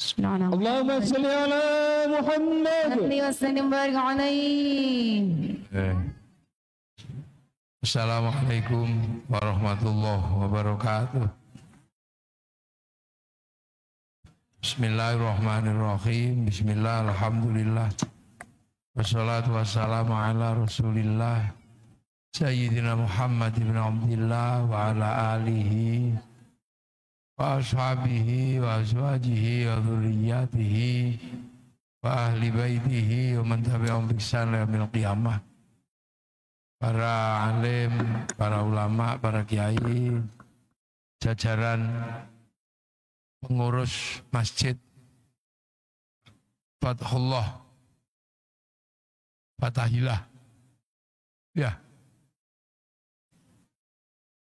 Allahumma salli ala Muhammad. Assalamualaikum warahmatullahi wabarakatuh. Bismillahirrahmanirrahim. Bismillah, alhamdulillah. Wassalatu wassalamu ala rasulillah Sayyidina Muhammad ibn Abdillah wa ala alihi wa ashabihi wa azwajihi wa dhurriyyatihi wa ahli baitihi wa man tabi'ahum bi ihsan ila yaumil qiyamah. Para alim, para ulama, para kiai, jajaran pengurus masjid Fatahillah, ya,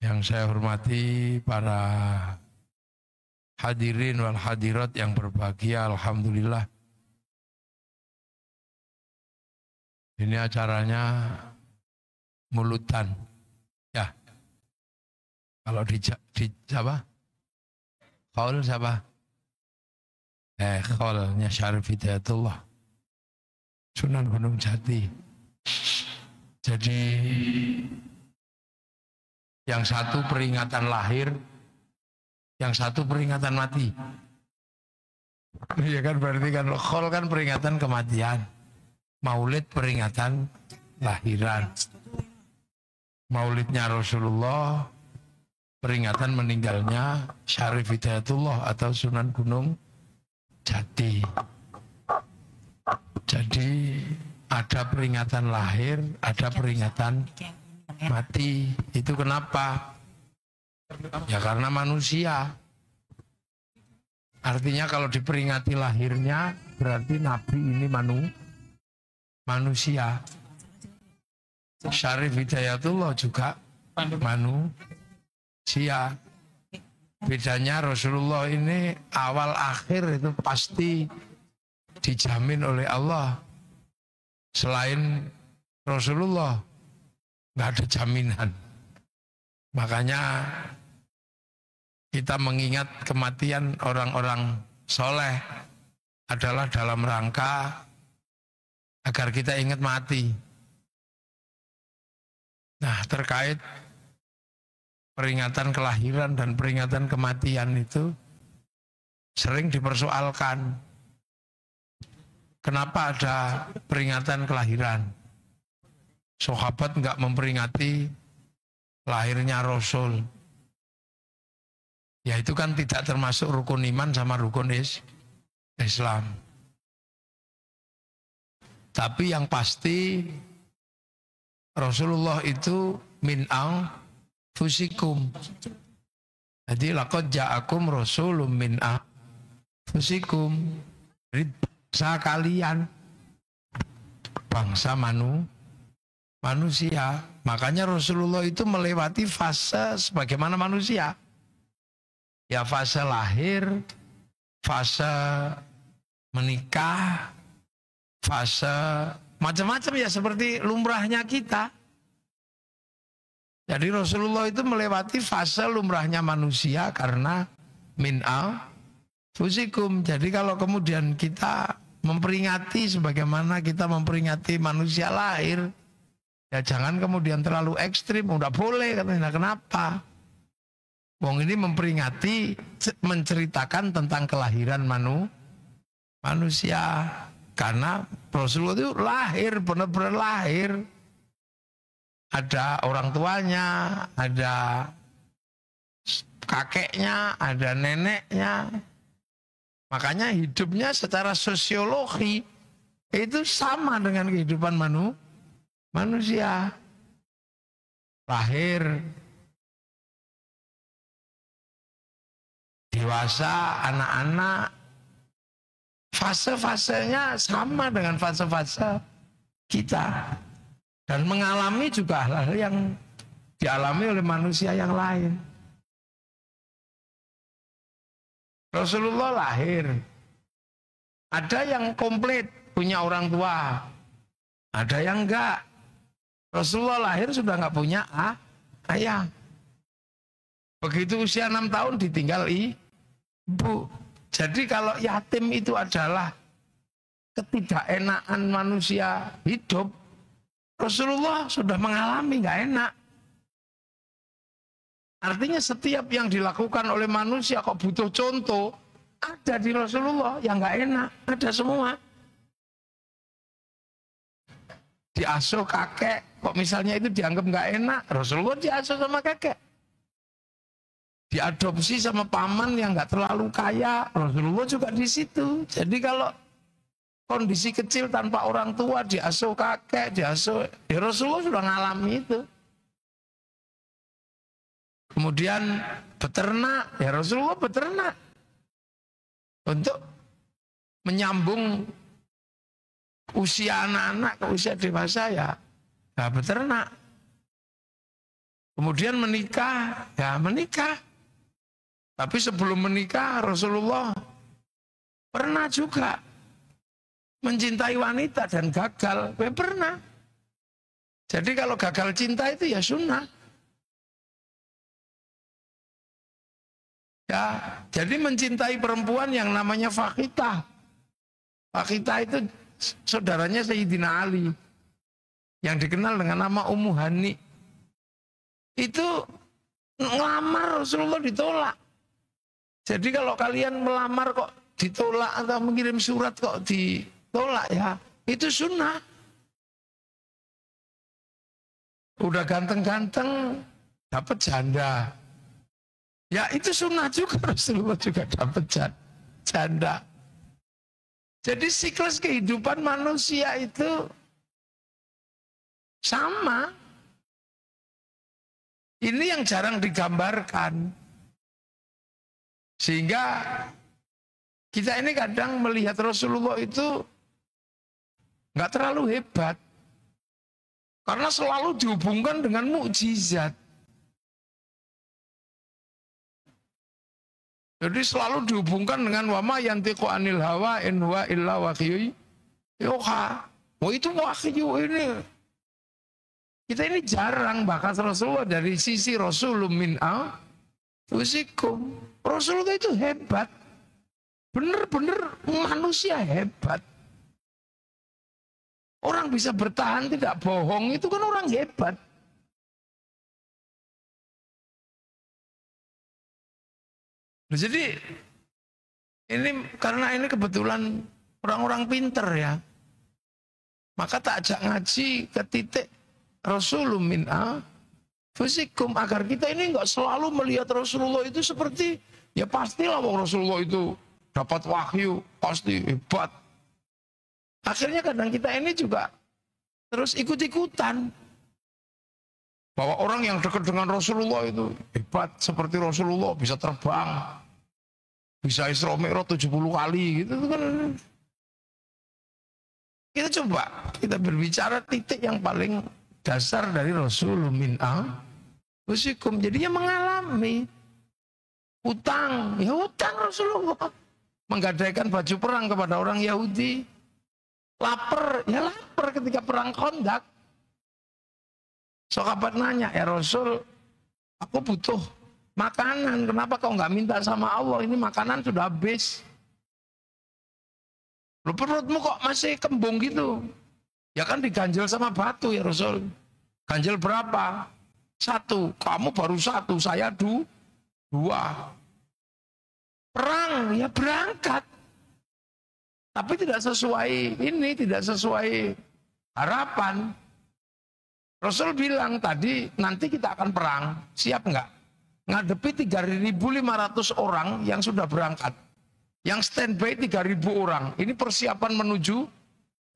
yang saya hormati para hadirin wal hadirat yang berbahagia, alhamdulillah. Ini acaranya mulutan, ya. Kalau di siapa? Qaul siapa? Qaulnya Syarif Hidayatullah, Sunan Gunung Jati. Jadi yang satu peringatan lahir, yang satu peringatan mati. Iya kan, berarti kan khol kan peringatan kematian, maulid peringatan lahiran. Maulidnya Rasulullah peringatan meninggalnya Syarif Hidayatullah atau Sunan Gunung Jati. Jadi ada peringatan lahir, ada peringatan mati. Itu kenapa? Ya karena manusia. Artinya kalau diperingati lahirnya berarti Nabi ini manusia. Syarif Hidayatullah juga manusia. Bedanya Rasulullah ini awal akhir itu pasti dijamin oleh Allah. Selain Rasulullah nggak ada jaminan. Makanya kita mengingat kematian orang-orang soleh adalah dalam rangka agar kita ingat mati. Nah, terkait peringatan kelahiran dan peringatan kematian itu sering dipersoalkan. Kenapa ada peringatan kelahiran? Sahabat enggak memperingati lahirnya Rasul. Ya itu kan tidak termasuk rukun iman sama rukun Islam. Tapi yang pasti Rasulullah itu min anfusikum. Jadi laqad ja'akum rasulun min anfusikum. Dari bangsa kalian, bangsa manusia. Makanya Rasulullah itu melewati fase sebagaimana manusia. Ya fase lahir, fase menikah, fase macam-macam ya seperti lumrahnya kita. Jadi Rasulullah itu melewati fase lumrahnya manusia karena min anfusikum. Jadi kalau kemudian kita memperingati sebagaimana kita memperingati manusia lahir, ya jangan kemudian terlalu ekstrim. Udah boleh katanya. Kenapa? Wong ini memperingati, menceritakan tentang kelahiran manusia. Karena Rasulullah itu lahir, benar-benar lahir. Ada orang tuanya, ada kakeknya, ada neneknya. Makanya hidupnya secara sosiologi itu sama dengan kehidupan manusia. Lahir, dewasa, anak-anak, fase-fasenya sama dengan fase-fase kita. Dan mengalami juga hal-hal yang dialami oleh manusia yang lain. Rasulullah lahir. Ada yang komplit, punya orang tua. Ada yang enggak. Rasulullah lahir sudah enggak punya ayah. Begitu usia 6 tahun ditinggal ibu. Jadi kalau yatim itu adalah ketidakenaan manusia hidup, Rasulullah sudah mengalami nggak enak. Artinya setiap yang dilakukan oleh manusia kok butuh contoh, ada di Rasulullah yang nggak enak, ada semua. Diasuh kakek, kok misalnya itu dianggap nggak enak, Rasulullah diasuh sama kakek. Diadopsi sama paman yang nggak terlalu kaya, Rasulullah juga di situ. Jadi kalau kondisi kecil tanpa orang tua, diasuh kakek, diasuh, ya Rasulullah sudah ngalami itu. Kemudian beternak, ya Rasulullah beternak untuk menyambung usia anak-anak ke usia dewasa ya beternak. Kemudian menikah, ya menikah. Tapi sebelum menikah Rasulullah pernah juga mencintai wanita dan gagal, ya pernah. Jadi kalau gagal cinta itu ya sunnah. Ya, jadi mencintai perempuan yang namanya Fakhitah. Fakhitah itu saudaranya Sayyidina Ali yang dikenal dengan nama Ummu Hani. Itu ngelamar Rasulullah ditolak. Jadi kalau kalian melamar kok ditolak atau mengirim surat kok ditolak ya itu sunnah. Udah ganteng-ganteng dapat janda. Ya itu sunnah juga, Rasulullah juga dapat janda. Jadi siklus kehidupan manusia itu sama. Ini yang jarang digambarkan. Sehingga kita ini kadang melihat Rasulullah itu nggak terlalu hebat. Karena selalu dihubungkan dengan mukjizat. Jadi selalu dihubungkan dengan wama yantiqu anil hawa in huwa illa wahyu yuha. Oh itu wahyu ini. Kita ini jarang bahkan Rasulullah dari sisi Rasulun min anfusikum. Rasulullah itu hebat. Benar-benar manusia hebat. Orang bisa bertahan tidak bohong itu kan orang hebat. Nah, jadi ini karena ini kebetulan orang-orang pinter ya. Maka tak ajak ngaji ke titik Rasulun min anfusikum agar kita ini enggak selalu melihat Rasulullah itu seperti ya pastilah bahwa Rasulullah itu dapat wahyu, pasti hebat. Akhirnya kadang kita ini juga terus ikut-ikutan. Bahwa orang yang dekat dengan Rasulullah itu hebat seperti Rasulullah bisa terbang. Bisa Isra Mi'raj 70 kali gitu kan. Kita coba kita berbicara titik yang paling dasar dari Rasulullah min anfusikum. Jadinya mengalami utang, ya utang Rasulullah. Menggadaikan baju perang kepada orang Yahudi. Lapar, ya lapar ketika perang Khandaq. Sahabat nanya, ya Rasul, aku butuh makanan. Kenapa kau nggak minta sama Allah? Ini makanan sudah habis. Loh, perutmu kok masih kembung gitu? Ya kan diganjel sama batu ya Rasul. Ganjel berapa? 1. Kamu baru 1, saya 2. Perang, ya berangkat. Tapi tidak sesuai ini, tidak sesuai harapan. Rasul bilang tadi, nanti kita akan perang. Siap enggak? Ngadepi 3.500 orang yang sudah berangkat. Yang standby 3.000 orang. Ini persiapan menuju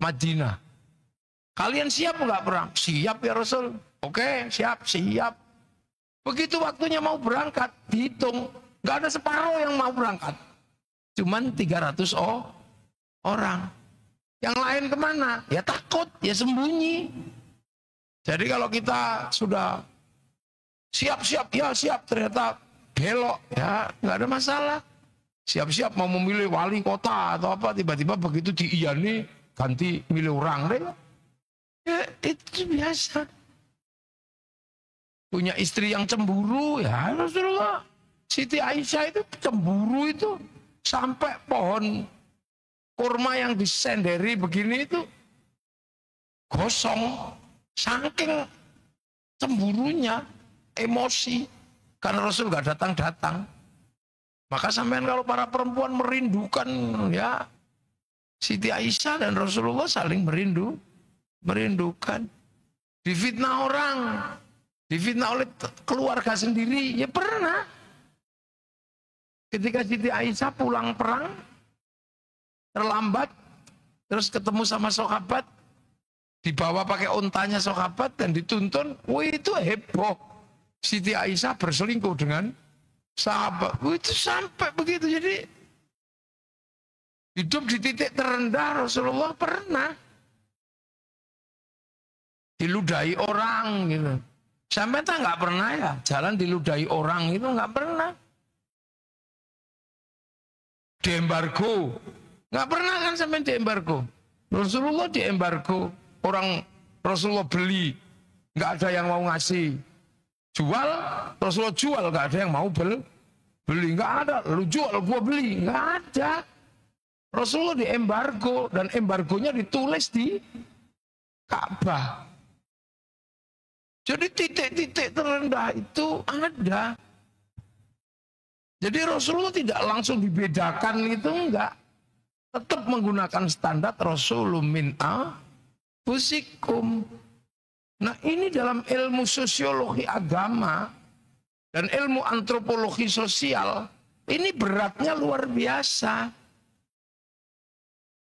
Madinah. Kalian siap enggak perang? Siap ya Rasul. Oke, siap. Begitu waktunya mau berangkat, dihitung. Enggak ada separuh yang mau berangkat. Cuman 300 orang. Yang lain kemana? Ya takut, ya sembunyi. Jadi kalau kita sudah siap, ya siap, ternyata belok, ya nggak ada masalah. Siap-siap mau memilih wali kota atau apa, tiba-tiba begitu diiyani ganti milih orang deh. Ya itu biasa. Punya istri yang cemburu, ya Rasulullah. Siti Aisyah itu cemburu itu. Sampai pohon kurma yang disenderi begini itu gosong. Saking cemburunya, emosi. Karena Rasul gak datang-datang. Maka sampean kalau para perempuan merindukan ya Siti Aisyah dan Rasulullah saling merindukan. Difitnah orang, difitnah oleh keluarga sendiri, ya pernah. Ketika Siti Aisyah pulang perang, terlambat, terus ketemu sama sahabat, dibawa pakai untanya sahabat dan dituntun, wih itu heboh. Siti Aisyah berselingkuh dengan sahabat, wih itu sampai begitu. Jadi hidup di titik terendah Rasulullah pernah diludahi orang gitu. Sampai tak nggak pernah ya jalan diludahi orang itu nggak pernah. Diembargo nggak pernah kan sampai diembargo. Rasulullah diembargo, orang Rasulullah beli nggak ada yang mau ngasih. Jual Rasulullah jual nggak ada yang mau beli, nggak ada. Lu jual gua beli, nggak ada. Rasulullah diembargo dan embargonya ditulis di Ka'bah. Jadi titik-titik terendah itu ada. Jadi Rasulullah tidak langsung dibedakan itu enggak. Tetap menggunakan standar Rasulun min anfusikum. Nah ini dalam ilmu sosiologi agama dan ilmu antropologi sosial, ini beratnya luar biasa.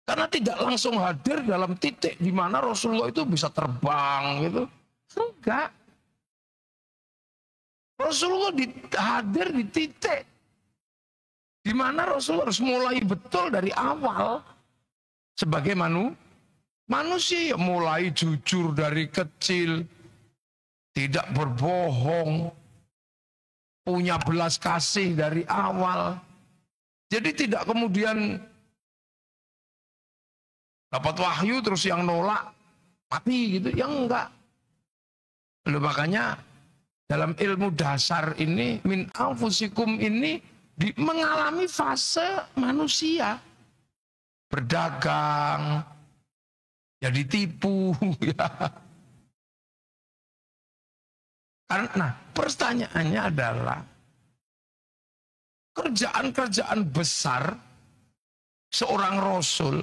Karena tidak langsung hadir dalam titik di mana Rasulullah itu bisa terbang gitu. Enggak. Rasulullah hadir di titik di mana Rasulullah harus mulai betul dari awal sebagai manusia, mulai jujur dari kecil, tidak berbohong, punya belas kasih dari awal. Jadi tidak kemudian dapat wahyu terus yang nolak mati gitu, yang enggak. Lalu makanya dalam ilmu dasar ini min anfusikum ini mengalami fase manusia berdagang, jadi tipu ya. Karena pertanyaannya adalah kerjaan-kerjaan besar seorang Rasul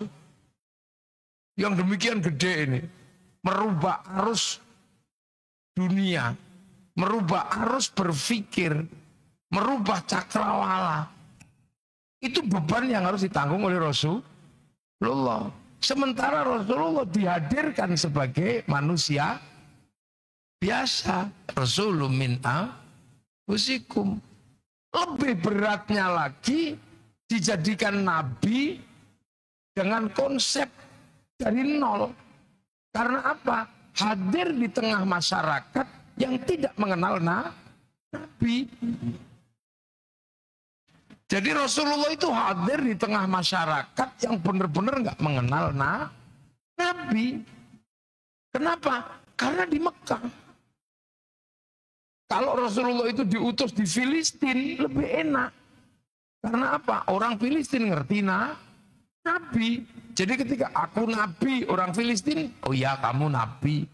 yang demikian gede ini, merubah arus dunia, merubah arus berpikir, merubah cakrawala. Itu beban yang harus ditanggung oleh Rasulullah. Sementara Rasulullah dihadirkan sebagai manusia biasa. Rasulun min anfusikum. Lebih beratnya lagi dijadikan nabi dengan konsep dari nol. Karena apa? Hadir di tengah masyarakat yang tidak mengenal nabi. Jadi Rasulullah itu hadir di tengah masyarakat yang benar-benar nggak mengenal nabi. Kenapa? Karena di Mekah. Kalau Rasulullah itu diutus di Filistin lebih enak. Karena apa? Orang Filistin ngerti nabi. Jadi ketika aku nabi, orang Filistin, oh ya kamu nabi.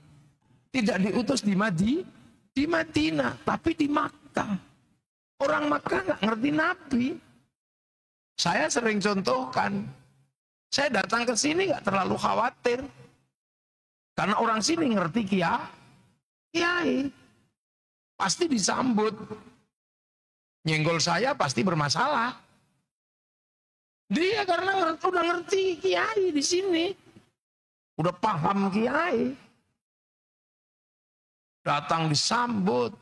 Tidak diutus di Madinah, tapi di Makkah. Orang Makkah nggak ngerti nabi. Saya sering contohkan, saya datang ke sini nggak terlalu khawatir. Karena orang sini ngerti kiai. Pasti disambut. Nyenggol saya pasti bermasalah. Dia karena udah ngerti kiai di sini. Udah paham kiai. Datang disambut.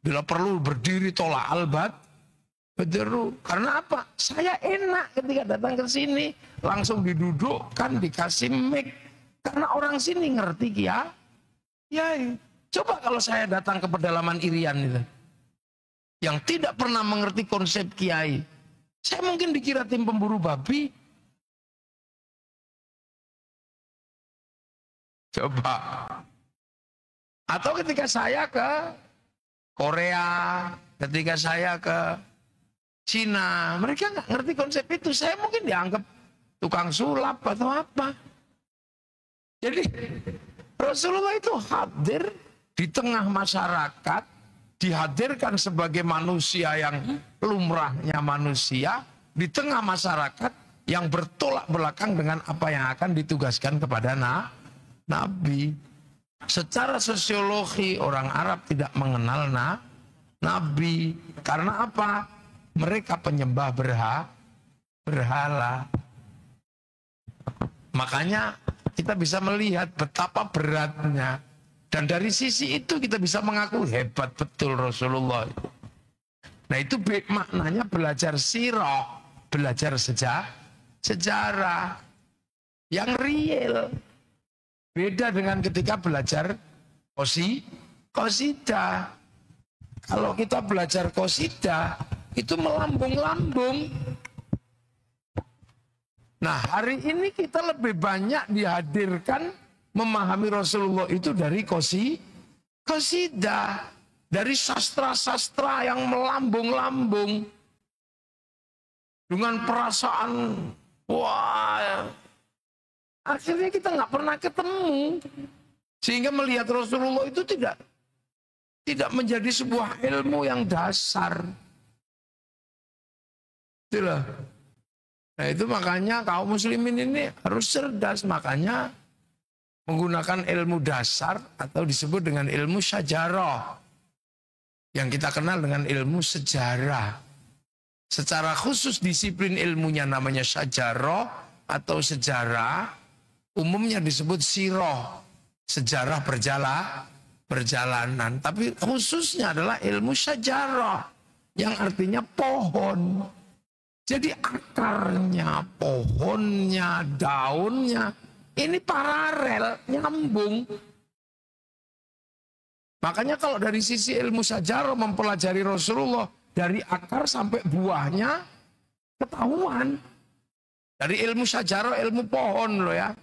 Bila perlu berdiri tolak albat. Berderu. Karena apa? Saya enak ketika datang ke sini. Langsung didudukkan, dikasih mic. Karena orang sini ngerti kiai. Coba kalau saya datang ke pedalaman Irian itu. Yang tidak pernah mengerti konsep kiai. Saya mungkin dikira tim pemburu babi. Coba. Atau ketika saya ke Korea, ketika saya ke Cina. Mereka nggak ngerti konsep itu. Saya mungkin dianggap tukang sulap atau apa. Jadi Rasulullah itu hadir di tengah masyarakat, dihadirkan sebagai manusia yang lumrahnya manusia, di tengah masyarakat yang bertolak belakang dengan apa yang akan ditugaskan kepada Nabi. Secara sosiologi orang Arab tidak mengenal Nabi. Karena apa? Mereka penyembah berhala. Makanya kita bisa melihat betapa beratnya. Dan dari sisi itu kita bisa mengaku hebat betul Rasulullah. Nah itu maknanya belajar sirah, belajar sejarah yang real. Beda dengan ketika belajar qasidah. Kalau kita belajar qasidah itu melambung-lambung. Nah hari ini kita lebih banyak dihadirkan memahami Rasulullah itu dari qasidah, dari sastra-sastra yang melambung-lambung dengan perasaan wah. Akhirnya kita nggak pernah ketemu, sehingga melihat Rasulullah itu tidak menjadi sebuah ilmu yang dasar. Itulah. Nah itu makanya kaum muslimin ini harus cerdas, makanya menggunakan ilmu dasar atau disebut dengan ilmu syajarah. Yang kita kenal dengan ilmu sejarah. Secara khusus disiplin ilmunya namanya syajarah atau sejarah. Umumnya disebut sirah. Sejarah perjalanan. Tapi khususnya adalah ilmu syajarah. Yang artinya pohon. Jadi akarnya, pohonnya, daunnya. Ini paralel, nyambung. Makanya kalau dari sisi ilmu sajarah mempelajari Rasulullah dari akar sampai buahnya ketahuan. Dari ilmu sajarah, ilmu pohon loh ya.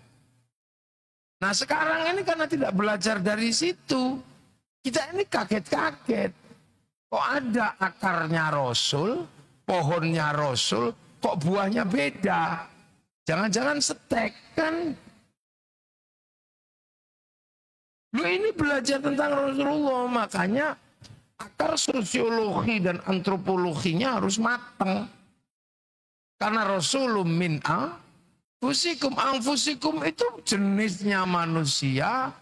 Nah sekarang ini karena tidak belajar dari situ, kita ini kaget-kaget. Kok ada akarnya Rasul, pohonnya Rasul, kok buahnya beda? Jangan-jangan setek kan? Lu ini belajar tentang Rasulullah, makanya akar sosiologi dan antropologinya harus matang. Karena Rasulun min anfusikum itu jenisnya manusia,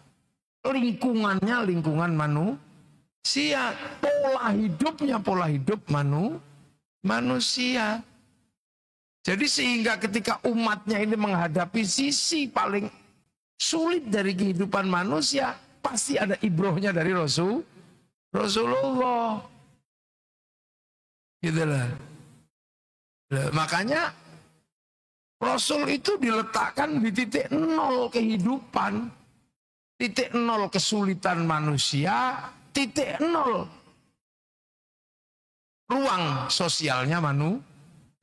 lingkungannya lingkungan manusia, pola hidup manusia. Jadi sehingga ketika umatnya ini menghadapi sisi paling sulit dari kehidupan manusia, pasti ada ibrohnya dari Rasulullah. Gitulah. Makanya Rasul itu diletakkan di titik nol kehidupan, titik nol kesulitan manusia, titik nol ruang sosialnya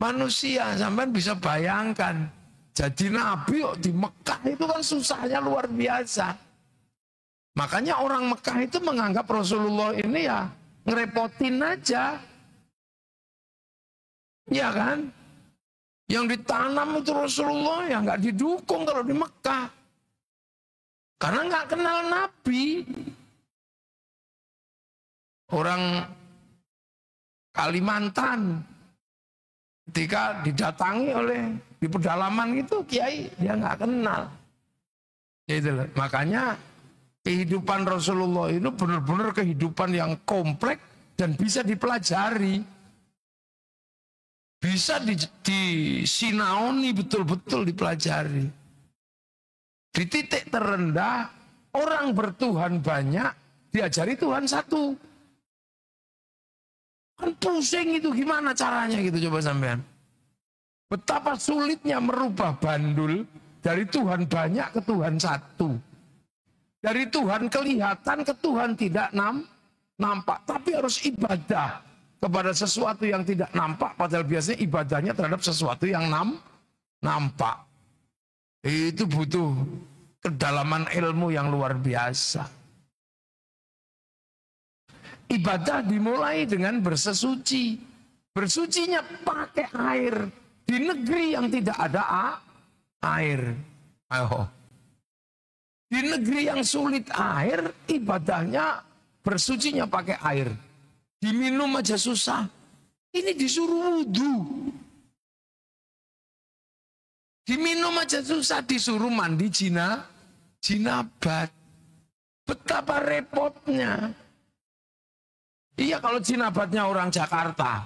manusia. Sampai bisa bayangkan, jadi nabi di Mekah itu kan susahnya luar biasa. Makanya orang Mekah itu menganggap Rasulullah ini ya ngerepotin aja. Ya kan? Yang ditanam itu Rasulullah ya nggak didukung kalau di Mekah. Karena nggak kenal Nabi. Orang Kalimantan ketika didatangi oleh di pedalaman itu kiai dia nggak kenal. Itulah. Makanya kehidupan Rasulullah itu benar-benar kehidupan yang kompleks dan bisa dipelajari. Bisa disinaoni betul-betul dipelajari. Di titik terendah, orang bertuhan banyak, diajari Tuhan satu. Kan pusing itu gimana caranya gitu coba sampean. Betapa sulitnya merubah bandul dari Tuhan banyak ke Tuhan satu. Dari Tuhan kelihatan ke Tuhan tidak nampak. Tapi harus ibadah kepada sesuatu yang tidak nampak, padahal biasanya ibadahnya terhadap sesuatu yang nampak. Itu butuh kedalaman ilmu yang luar biasa. Ibadah dimulai dengan bersesuci. Bersucinya pakai air di negeri yang tidak ada air. Ayo. Di negeri yang sulit air, ibadahnya bersucinya pakai air. Diminum aja susah. Ini disuruh wudhu. Diminum aja susah, disuruh mandi jinabat. Betapa repotnya. Iya, kalau jinabatnya orang Jakarta,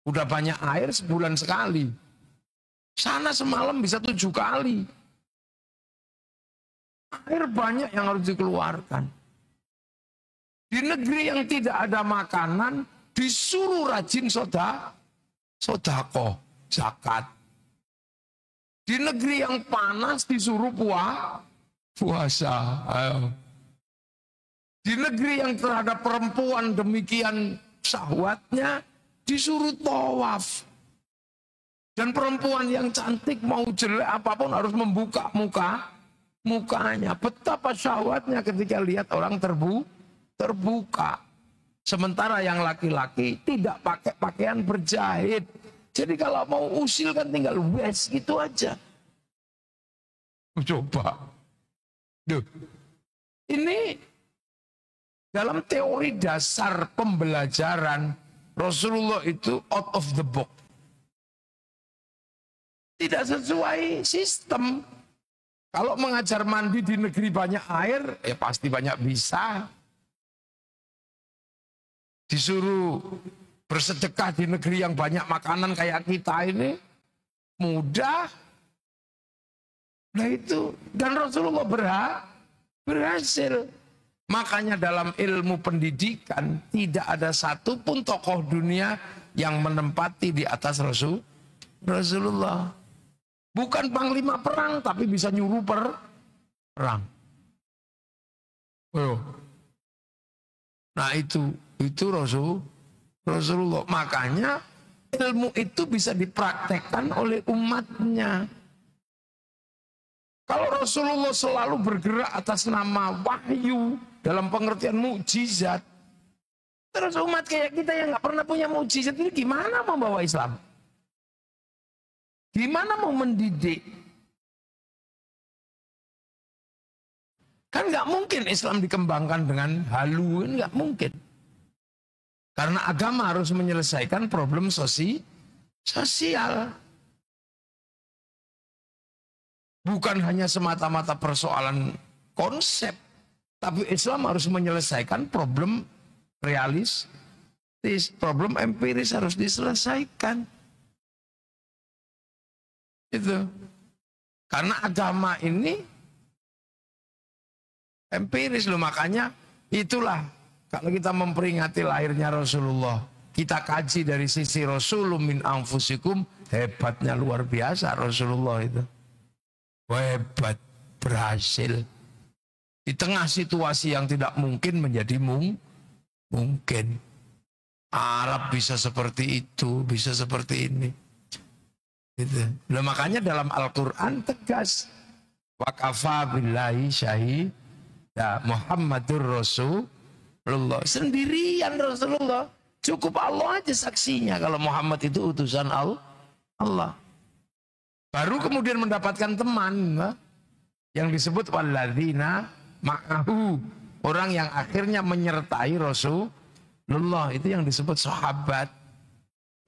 udah banyak air sebulan sekali. Sana semalam bisa 7 kali. Air banyak yang harus dikeluarkan. Di negeri yang tidak ada makanan, disuruh rajin sodako, zakat. Di negeri yang panas disuruh puasa. Ayo. Di negeri yang terhadap perempuan demikian syahwatnya, disuruh tawaf. Dan perempuan yang cantik mau jelek apapun harus membuka mukanya. Betapa syahwatnya ketika lihat orang terbuka. Sementara yang laki-laki tidak pakai pakaian berjahit. Jadi kalau mau usil kan tinggal wes gitu aja. Coba. Duh. Ini dalam teori dasar pembelajaran Rasulullah itu out of the box. Tidak sesuai sistem. Kalau mengajar mandi di negeri banyak air, ya pasti banyak bisa. Disuruh bersedekah di negeri yang banyak makanan kayak kita ini, mudah. Nah itu, dan Rasulullah berhasil. Makanya dalam ilmu pendidikan, tidak ada satupun tokoh dunia yang menempati di atas Rasulullah. Bukan panglima perang, tapi bisa nyuruh perang. Oh. Nah itu Rasulullah. Makanya ilmu itu bisa dipraktekkan oleh umatnya. Kalau Rasulullah selalu bergerak atas nama wahyu dalam pengertian mukjizat, terus umat kayak kita yang nggak pernah punya mukjizat ini gimana mau bawa Islam? Gimana mau mendidik? Kan nggak mungkin Islam dikembangkan dengan halu, nggak mungkin. Karena agama harus menyelesaikan problem sosial. Bukan hanya semata-mata persoalan konsep, tapi Islam harus menyelesaikan problem realistis, problem empiris harus diselesaikan. Itu. Karena agama ini empiris loh, makanya itulah kalau kita memperingati lahirnya Rasulullah, kita kaji dari sisi Rasulun min anfusikum, hebatnya luar biasa Rasulullah itu. Hebat, berhasil. Di tengah situasi yang tidak mungkin menjadi mungkin. Arab bisa seperti itu, bisa seperti ini. Gitu. Nah, makanya dalam Al-Quran tegas. Wa kafa billahi syahida Muhammadur Rasulullah. Sendirian Rasulullah. Cukup Allah aja saksinya kalau Muhammad itu utusan Allah. Baru kemudian mendapatkan teman yang disebut walladzina ma'ahu. Orang yang akhirnya menyertai Rasulullah. Itu yang disebut sahabat.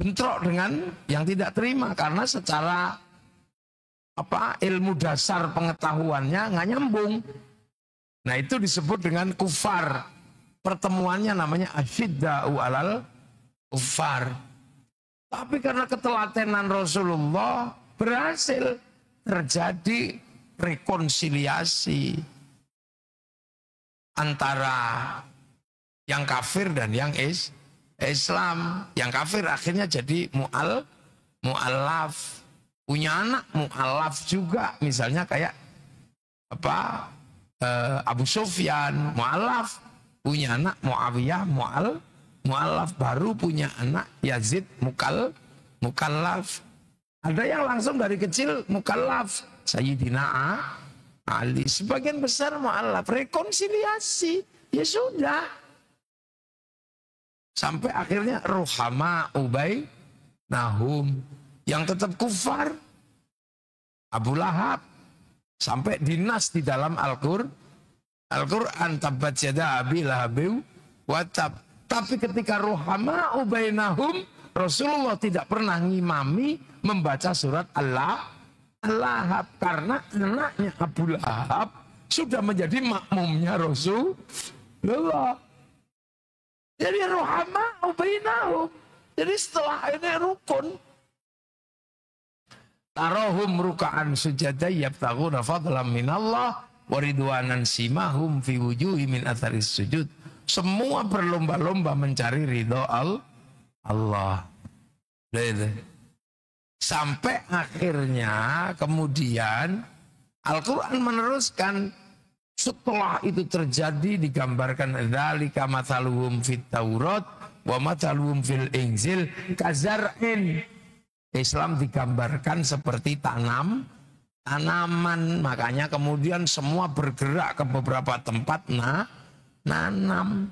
Bentrok dengan yang tidak terima karena secara ilmu dasar pengetahuannya nggak nyambung. Nah itu disebut dengan kufar. Pertemuannya namanya asyidda'u alal kufar. Tapi karena ketelatenan Rasulullah berhasil terjadi rekonsiliasi antara yang kafir dan yang Islam. Yang kafir akhirnya jadi mu'allaf. Punya anak mu'allaf juga. Misalnya kayak Abu Sufyan mu'allaf. Punya anak Muawiyah mu'allaf. Baru punya anak Yazid mukallaf. Ada yang langsung dari kecil mukallaf. Sayyidina Ali. Sebagian besar mu'allaf. Rekonsiliasi. Ya sudah. Sampai akhirnya ruhama ubay nahum. Yang tetap kufar Abu Lahab. Sampai dinas di dalam Al-Quran. Tabbat yada abi lahabiw watab. Tapi ketika ruhama ubay nahum, Rasulullah tidak pernah ngimami membaca surat Al-Lahab. Karena anaknya Abu Lahab sudah menjadi makmumnya Rasulullah. Jadi ruhama ubainahum. Jadi setelah ini rukun. Tarahum ruka'an sujadai yabtaghuna fadlan minallah wa ridwanan simahum fi wujuhi min atharis sujud. Semua berlomba-lomba mencari ridho Allah. Sampai akhirnya kemudian Al-Quran meneruskan. Setelah itu terjadi digambarkan dzalika mathaluhum fit Taurat wa mathaluhum fil Injil kazar'in. Islam digambarkan seperti tanaman. Makanya kemudian semua bergerak ke beberapa tempat nanam.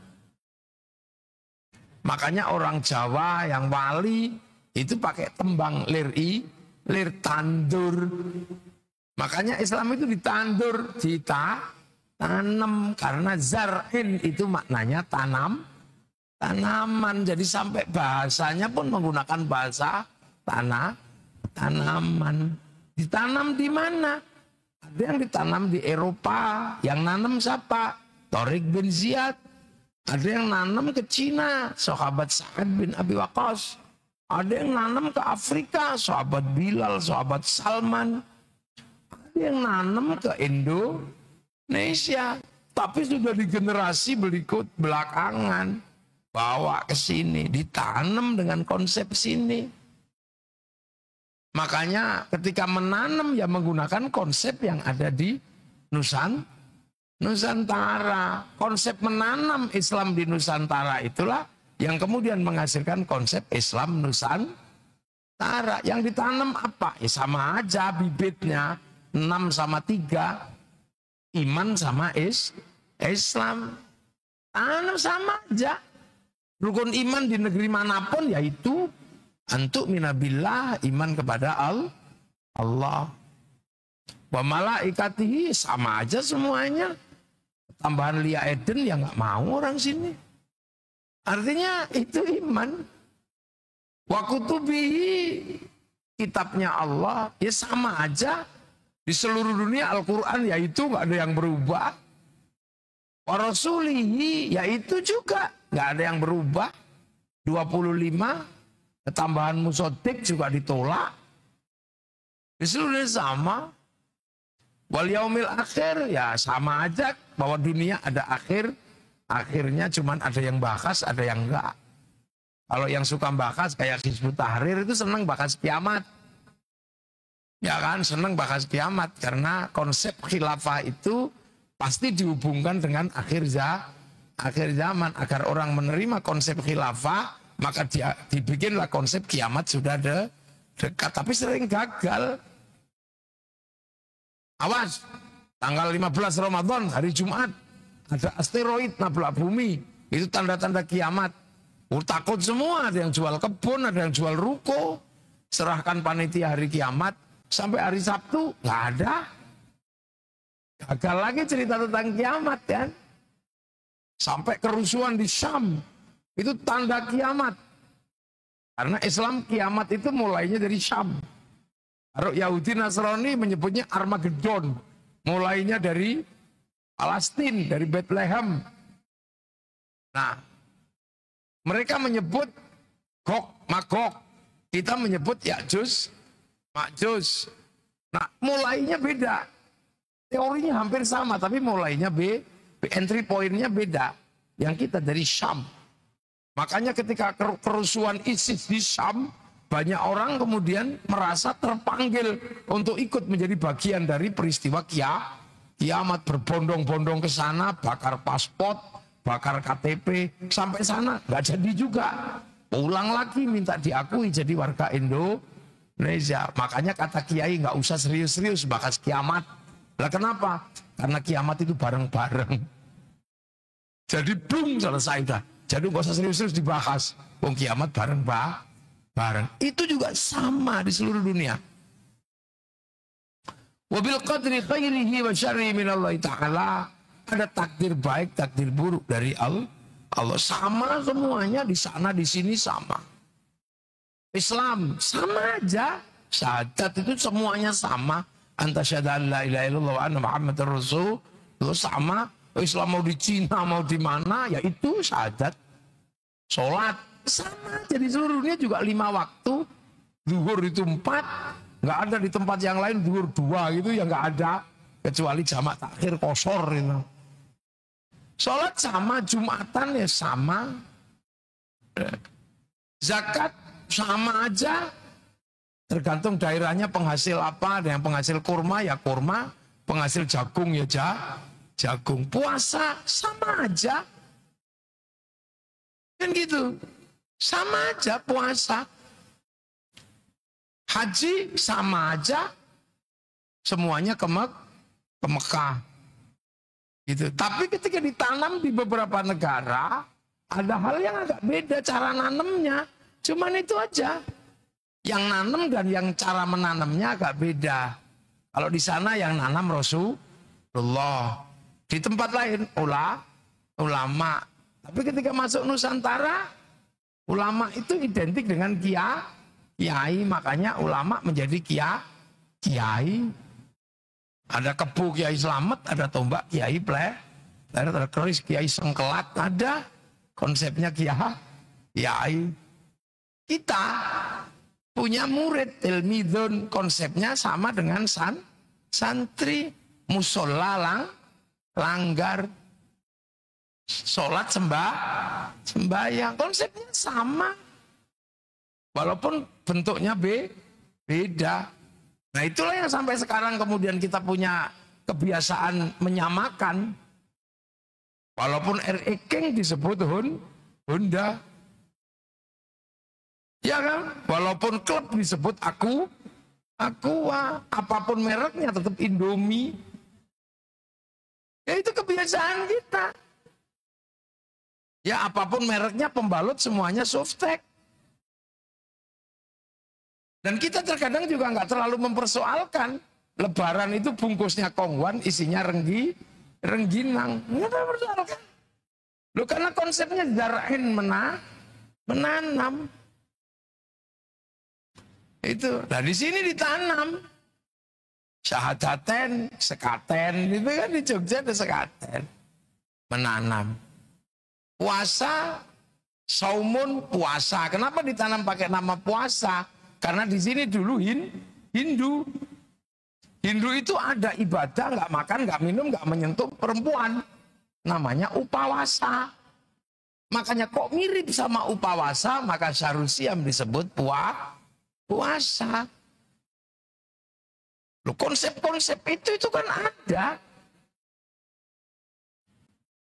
Makanya orang Jawa yang wali itu pakai tembang lir tandur. Makanya Islam itu ditandur, tanam, karena zar'in itu maknanya tanaman. Jadi sampai bahasanya pun menggunakan bahasa tanaman. Ditanam di mana? Ada yang ditanam di Eropa. Yang nanam siapa? Tariq bin Ziyad. Ada yang nanam ke Cina, sahabat Sa'ad bin Abi Waqqas. Ada yang nanam ke Afrika, sahabat Bilal, sahabat Salman. Ada yang nanam ke Indonesia, tapi sudah di generasi berikut belakangan bawa ke sini, ditanam dengan konsep sini. Makanya ketika menanam ya menggunakan konsep yang ada di Nusantara. Konsep menanam Islam di Nusantara itulah yang kemudian menghasilkan konsep Islam Nusantara. Yang ditanam apa? Ya sama aja bibitnya, 6 sama 3. Iman sama Islam. Tanam sama aja. Rukun iman di negeri manapun yaitu antuk minabillah, iman kepada Allah. Wa malaikatihi, sama aja semuanya. Tambahan Lia Eden ya nggak mau orang sini. Artinya itu iman. Wa kutubihi, kitabnya Allah ya sama aja. Di seluruh dunia Al-Quran yaitu nggak ada yang berubah. Wa rasulihi, yaitu juga nggak ada yang berubah. 25 ketambahan musodik juga ditolak. Di seluruh dunia sama. Wal yaumil akhir ya sama aja, bahwa dunia ada akhirnya, cuman ada yang bahas, ada yang enggak. Kalau yang suka bahas kayak Hizbut Tahrir itu senang bahas kiamat. Ya kan, senang bahas kiamat karena konsep khilafah itu pasti dihubungkan dengan akhir zaman. Agar orang menerima konsep khilafah, maka dibikinlah konsep kiamat sudah dekat, tapi sering gagal. Awas, tanggal 15 Ramadan, hari Jumat, ada asteroid nabrak bumi. Itu tanda-tanda kiamat. Takut semua, ada yang jual kebun, ada yang jual ruko. Serahkan panitia hari kiamat, sampai hari Sabtu, nggak ada. Gagal lagi cerita tentang kiamat kan. Sampai kerusuhan di Syam, itu tanda kiamat. Karena Islam kiamat itu mulainya dari Syam. Kalau Yahudi Nasrani menyebutnya Armageddon. Mulainya dari Palestina, dari Bethlehem. Nah, mereka menyebut Gog, Magog. Kita menyebut Ya'juj, Ma'juj. Nah, mulainya beda. Teorinya hampir sama, tapi mulainya entry point-nya beda. Yang kita dari Syam. Makanya ketika kerusuhan ISIS di Syam, banyak orang kemudian merasa terpanggil untuk ikut menjadi bagian dari peristiwa kiamat. Berbondong-bondong ke sana, bakar paspor, bakar KTP, sampai sana nggak jadi juga. Pulang lagi minta diakui jadi warga Indonesia. Makanya kata Kiai nggak usah serius-serius bahas kiamat. Lah kenapa? Karena kiamat itu bareng-bareng. Jadi boom, selesai udah. Jadi nggak usah serius-serius dibahas. Wong kiamat bareng. Itu juga sama di seluruh dunia. Wabil qadri khairihi wa syarrihi minallahi ta'ala. Ada takdir baik, takdir buruk dari Allah. Sama semuanya, di sana di sini sama. Islam sama aja. Syahadat itu semuanya sama. Anta syahada an la ilaha illallah wa anna Muhammadar Rasul. Itu sama. Islam mau di Cina, mau di mana, ya itu syahadat. Sholat sama. Jadi seluruh dunia juga 5 waktu. Zuhur itu 4. Nggak ada di tempat yang lain zuhur 2 gitu, ya nggak ada. Kecuali jamak takhir kosor itu. Sholat sama, Jumatan ya sama. Zakat sama aja. Tergantung daerahnya penghasil apa. Ada yang penghasil kurma ya kurma. Penghasil jagung ya jagung. Puasa sama aja. Kan gitu. Sama aja puasa. Haji sama aja. Semuanya ke Mekah. Gitu. Tapi ketika ditanam di beberapa negara, ada hal yang agak beda cara nanamnya. Cuman itu aja. Yang nanam dan yang cara menanamnya agak beda. Kalau di sana yang nanam Rasulullah. Di tempat lain ulama. Tapi ketika masuk Nusantara, ulama itu identik dengan kiai. Makanya ulama menjadi kiai. Ada kebu Kiai Slamet, ada tombak Kiai ada keris Kiai Sengkelat, ada konsepnya kiai. Kita punya murid ilmidun, konsepnya sama dengan santri. Musola langgar, sholat sembahyang, konsepnya sama. Walaupun bentuknya beda. Nah itulah yang sampai sekarang kemudian kita punya kebiasaan menyamakan. Walaupun R.E. King disebut Honda. Ya kan? Walaupun klub disebut Aqua. Apapun mereknya tetap Indomie. Ya itu kebiasaan kita. Ya apapun mereknya pembalut semuanya Softtek. Dan kita terkadang juga nggak terlalu mempersoalkan. Lebaran itu bungkusnya kongwan, isinya rengginang. Nggak mempersoalkan. Loh karena konsepnya zarain menanam. Itu. Nah di sini ditanam. Syahadaten, sekaten. Itu kan di Jogja ada sekaten. Menanam. Puasa, saumun, puasa. Kenapa ditanam pakai nama puasa? Karena di sini dulu Hindu itu ada ibadah, nggak makan, nggak minum, nggak menyentuh perempuan. Namanya upawasa. Makanya kok mirip sama upawasa, maka Syahrul Siam disebut puasa. Loh, konsep-konsep itu kan ada.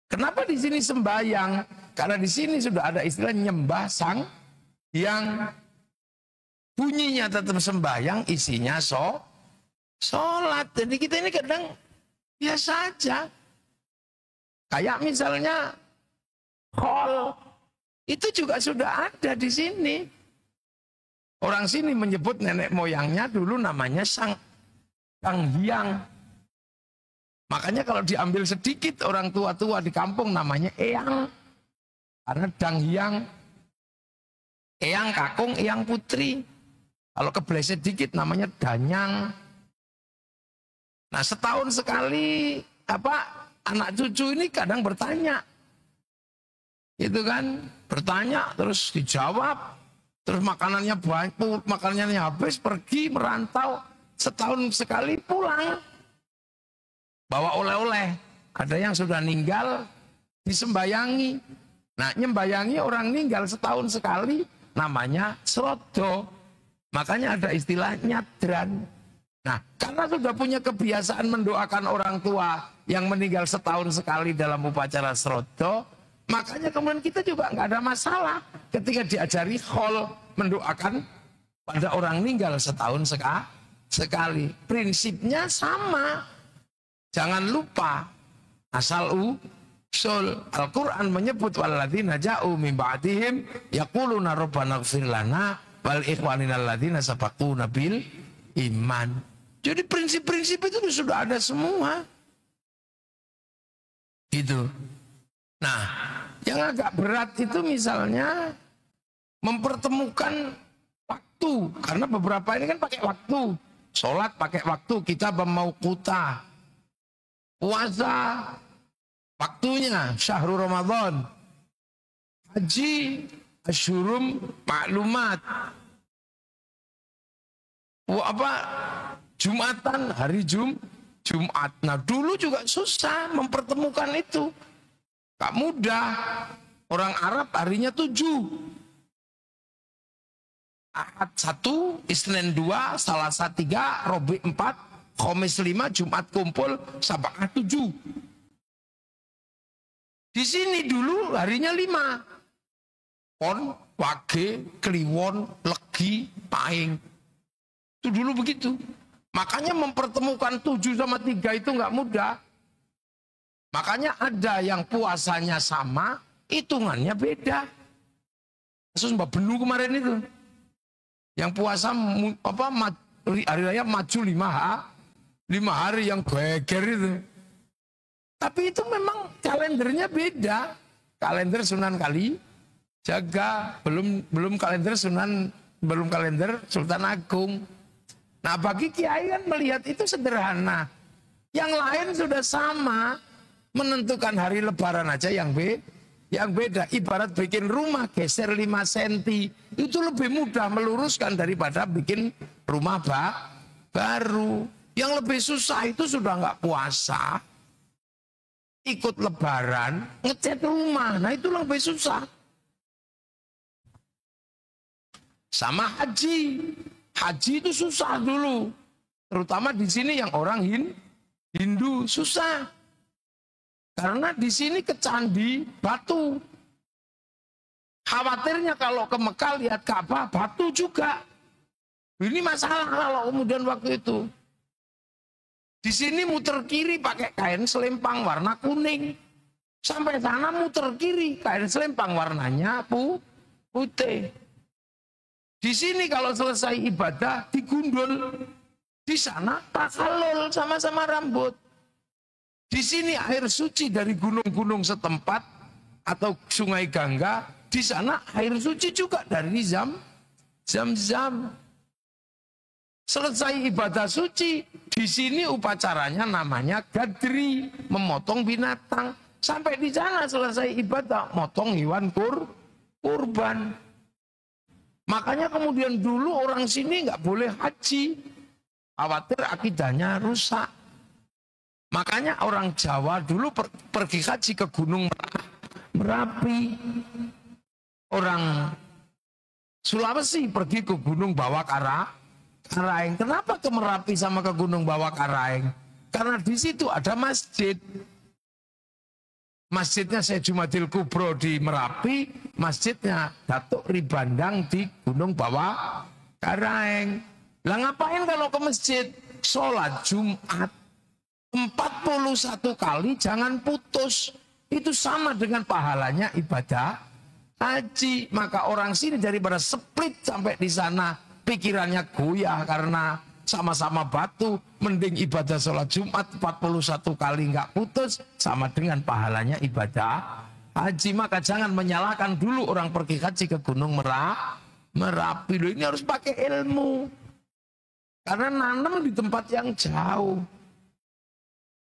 Kenapa di sini sembahyang? Karena di sini sudah ada istilah nyembah sang yang bunyinya tetap sembahyang, isinya sholat. Jadi kita ini kadang biasa aja. Kayak misalnya khol, itu juga sudah ada di sini. Orang sini menyebut nenek moyangnya dulu namanya Sang Hyang. Makanya kalau diambil sedikit orang tua-tua di kampung namanya Eyang. Karena Dang Hyang, Eyang kakung, Eyang putri. Kalau kebeleset dikit namanya Danyang. Nah setahun sekali anak cucu ini kadang bertanya. Itu kan bertanya terus dijawab. Terus makanannya banyak, makanannya habis, pergi merantau. Setahun sekali pulang. Bawa oleh-oleh. Ada yang sudah meninggal disembayangi. Nah nyembayangi orang meninggal setahun sekali namanya srodo. Makanya ada istilah nyadran. Nah, karena sudah punya kebiasaan mendoakan orang tua yang meninggal setahun sekali dalam upacara srodo, makanya kemudian kita juga nggak ada masalah ketika diajari khol mendoakan pada orang meninggal setahun sekali. Prinsipnya sama. Jangan lupa asal Al-Quran menyebut walladzina ja'u min ba'dihim yaquluna rabbana ighfir lana wal ikhwanina alladzina sabaquna bil iman. Jadi prinsip-prinsip itu sudah ada semua. Gitu. Nah, yang agak berat itu misalnya mempertemukan waktu, karena beberapa ini kan pakai waktu. Sholat pakai waktu, kita mau kuta. Puasa waktunya syahrul Ramadan. Haji asyurum maklumat. Jumatan hari Jumat. Nah, dulu juga susah mempertemukan itu. Gak mudah. Orang Arab harinya 7. Ahad 1, Isnin 2, Selasa 3, Rabi 4, Khamis 5, Jumat kumpul, Sabah 7. Di sini dulu harinya 5. Pon, Wage, Kliwon, Legi, Paing. Itu dulu begitu. Makanya mempertemukan 7 sama 3 itu nggak mudah. Makanya ada yang puasanya sama, hitungannya beda. Kasus Mbak Benu kemarin itu. Yang puasa hari raya maju 5 hari yang geger itu. Tapi itu memang kalendernya beda. Kalender Sunan Kalijaga, belum kalender Sultan Agung. Nah, bagi kiai kan melihat itu sederhana. Yang lain sudah sama, menentukan hari lebaran aja yang beda. Ibarat bikin rumah geser 5 cm, itu lebih mudah meluruskan daripada bikin rumah baru. Yang lebih susah itu sudah nggak puasa, ikut lebaran, ngecat rumah. Nah, itu lebih susah. Sama haji. Haji itu susah dulu. Terutama di sini yang orang Hindu susah. Karena di sini ke candi batu. Khawatirnya kalau ke Mekah lihat Ka'bah batu juga. Ini masalah kalau kemudian waktu itu. Di sini muter kiri pakai kain selempang warna kuning. Sampai sana muter kiri kain selempang warnanya putih. Di sini kalau selesai ibadah digundul, di sana tahalul sama-sama rambut. Di sini air suci dari gunung-gunung setempat atau sungai Gangga, di sana air suci juga dari Zam-Zam. Selesai ibadah suci, di sini upacaranya namanya gadri, memotong binatang. Sampai di sana selesai ibadah, motong hewan kurban. Makanya kemudian dulu orang sini nggak boleh haji, khawatir akidahnya rusak. Makanya orang Jawa dulu pergi haji ke Gunung Merapi. Orang Sulawesi pergi ke Gunung Bawah Karaeng. Kenapa ke Merapi sama ke Gunung Bawah Karaeng? Karena di situ ada masjid. Masjidnya Syekh Jumadil Kubro di Merapi, masjidnya Datuk Ribandang di Gunung Bawah Karaeng. Lah ngapain kalau ke masjid? Sholat Jumat 41 kali jangan putus. Itu sama dengan pahalanya ibadah haji. Maka orang sini daripada split sampai di sana pikirannya goyah karena sama-sama batu, mending ibadah sholat Jumat 41 kali nggak putus, sama dengan pahalanya ibadah haji. Maka jangan menyalahkan dulu orang pergi haji ke Gunung Merapi. Loh, ini harus pakai ilmu. Karena nanam di tempat yang jauh.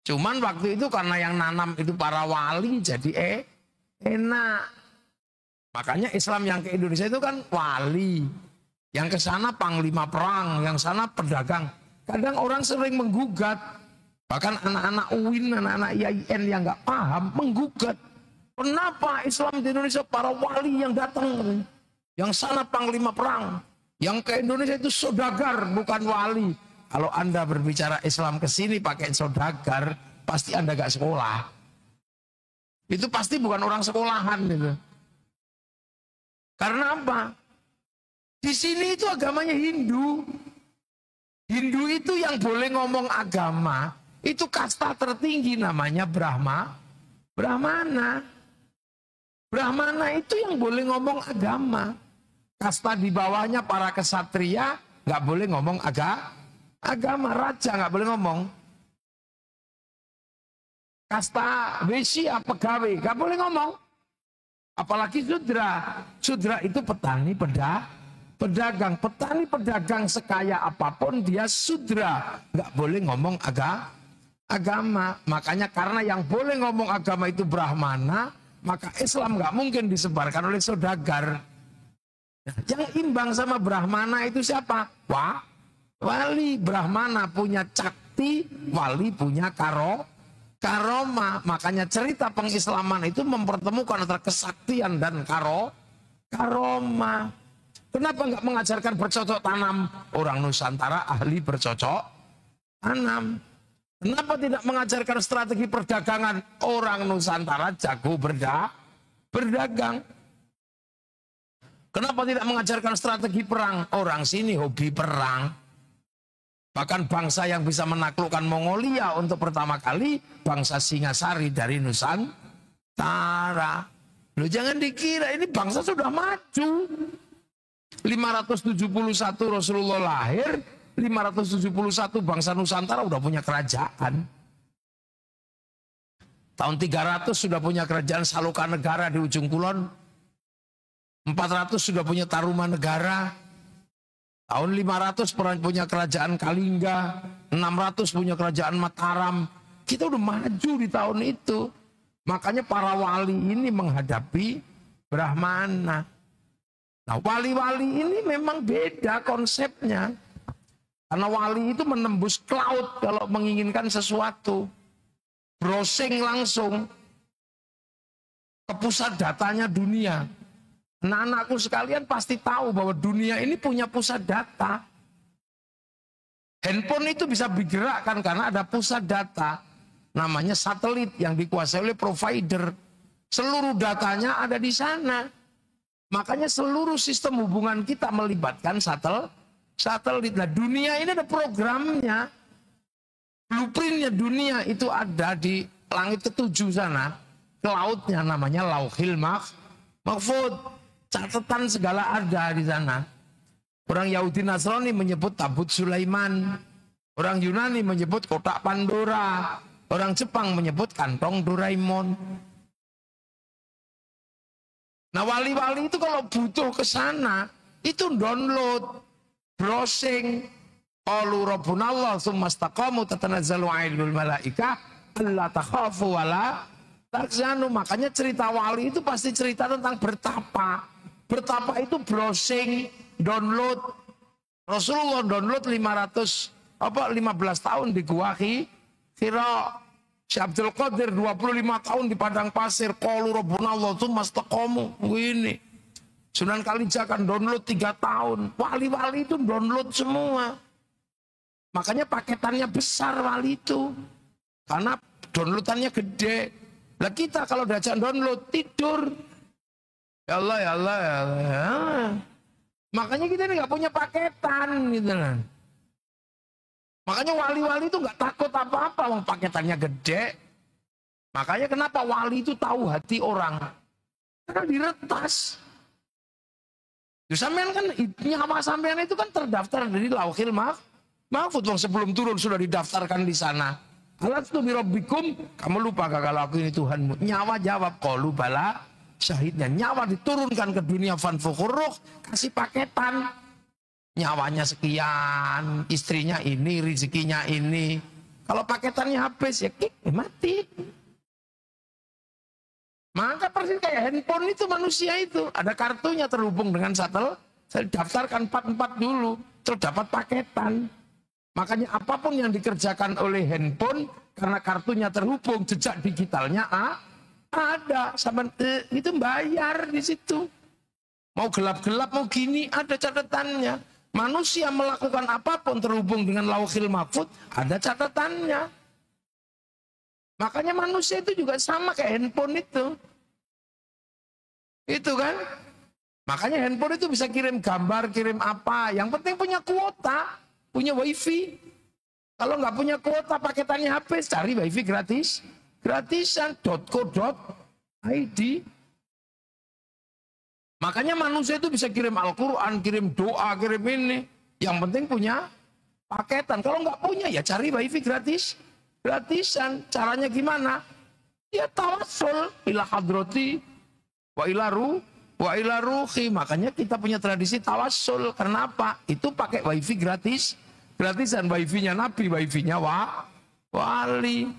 Cuman waktu itu karena yang nanam itu para wali, jadi enak. Makanya Islam yang ke Indonesia itu kan wali. Yang ke sana panglima perang, yang sana pedagang. Kadang orang sering menggugat. Bahkan anak-anak UIN, anak-anak IAIN yang nggak paham menggugat. Kenapa Islam di Indonesia para wali yang datang? Yang sana panglima perang. Yang ke Indonesia itu saudagar, bukan wali. Kalau Anda berbicara Islam ke sini pakai saudagar, pasti Anda nggak sekolah. Itu pasti bukan orang sekolahan gitu. Karena apa? Di sini itu agamanya Hindu. Hindu itu yang boleh ngomong agama, itu kasta tertinggi namanya Brahmana. Brahmana itu yang boleh ngomong agama. Kasta di bawahnya para kesatria nggak boleh ngomong agama. Raja nggak boleh ngomong. Kasta wesya pegawai nggak boleh ngomong. Apalagi sudra. Sudra itu petani pedagang. Petani pedagang sekaya apapun dia sudra. Nggak boleh ngomong agama. Makanya karena yang boleh ngomong agama itu Brahmana, maka Islam nggak mungkin disebarkan oleh saudagar. Yang imbang sama Brahmana itu siapa? Wali. Brahmana punya cakti, wali punya karoma. Makanya cerita pengislaman itu mempertemukan antara kesaktian dan karoma. Kenapa nggak mengajarkan bercocok tanam? Orang Nusantara ahli bercocok tanam. Kenapa tidak mengajarkan strategi perdagangan? Orang Nusantara jago berdagang. Kenapa tidak mengajarkan strategi perang? Orang sini hobi perang. Bahkan bangsa yang bisa menaklukkan Mongolia untuk pertama kali, bangsa Singasari dari Nusantara. Loh, jangan dikira ini bangsa sudah maju. 571 Rasulullah lahir, 571 bangsa Nusantara udah punya kerajaan. Tahun 300 sudah punya kerajaan Saloka-negara di ujung kulon. 400 sudah punya Tarumanegara. Tahun 500 pernah punya kerajaan Kalingga. 600 punya kerajaan Mataram. Kita udah maju di tahun itu. Makanya para wali ini menghadapi Brahmana. Nah, wali-wali ini memang beda konsepnya. Karena wali itu menembus cloud kalau menginginkan sesuatu. Browsing langsung ke pusat datanya dunia. Nah, anakku sekalian pasti tahu bahwa dunia ini punya pusat data. Handphone itu bisa digerakkan karena ada pusat data. Namanya satelit yang dikuasai oleh provider. Seluruh datanya ada di sana. Makanya seluruh sistem hubungan kita melibatkan satelit. Nah, dunia ini ada programnya. Blueprintnya dunia itu ada di langit ketujuh sana. Cloudnya namanya Lauhil Mahfud. Catatan segala ada di sana. Orang Yahudi Nasrani menyebut tabut Sulaiman. Orang Yunani menyebut kotak Pandora. Orang Jepang menyebut kantong Doraemon. Nah, wali-wali itu kalau butuh ke sana, itu download, browsing. Qalu rabbunallah tsumma istaqamu tatanazzalu 'alaihimul malaikah alla takhafu wala tahzanu. Makanya cerita wali itu pasti cerita tentang bertapa. Bertapa itu browsing, download. Rasulullah download 15 tahun di Gua Hira. Syekh Abdul Qadir 25 tahun di padang pasir. Qalu rabbunallah tsumma istaqamu. Ini. Sunan Kalijaga download 3 tahun. Wali-wali itu download semua. Makanya paketannya besar wali itu. Karena downloadannya gede. Lah kita kalau diajak download tidur. Ya Allah, ya Allah, ya Allah. Makanya kita ini nggak punya paketan gitu kan. Makanya wali-wali itu nggak takut apa-apa, wong paketannya gede. Makanya kenapa wali itu tahu hati orang? Karena diretas. Sampean kan nyawa sampean itu kan terdaftar dari Lauhil Mahfud. Sebelum turun sudah didaftarkan di sana. Alastu bi rabbikum, kamu lupa gak kalau aku ini Tuhanmu? Nyawa jawab qalu bala. Syahidnya nyawa diturunkan ke dunia fanfukuruh, kasih paketan. Nyawanya sekian, istrinya ini, rezekinya ini. Kalau paketannya habis ya mati. Maka persis kayak handphone itu manusia itu. Ada kartunya terhubung dengan satelit. Saya daftarkan 44 dulu, terus dapat paketan. Makanya apapun yang dikerjakan oleh handphone, karena kartunya terhubung, jejak digitalnya ada. Sama itu bayar di situ. Mau gelap-gelap, mau gini, ada catatannya. Manusia melakukan apapun terhubung dengan Lauhil Mahfud, ada catatannya. Makanya manusia itu juga sama kayak handphone itu. Itu kan. Makanya handphone itu bisa kirim gambar, kirim apa. Yang penting punya kuota, punya wifi. Kalau nggak punya kuota, paketannya habis, cari wifi gratis. gratisan .co.id. Makanya manusia itu bisa kirim Al-Quran, kirim doa, kirim ini. Yang penting punya paketan. Kalau nggak punya ya cari wifi gratisan. Caranya gimana? Ya tawassul ila hadrati wa ila ruhi. Makanya kita punya tradisi tawassul. Karena apa? Itu pakai wifi gratisan. Wifi-nya Nabi, wifi-nya wali.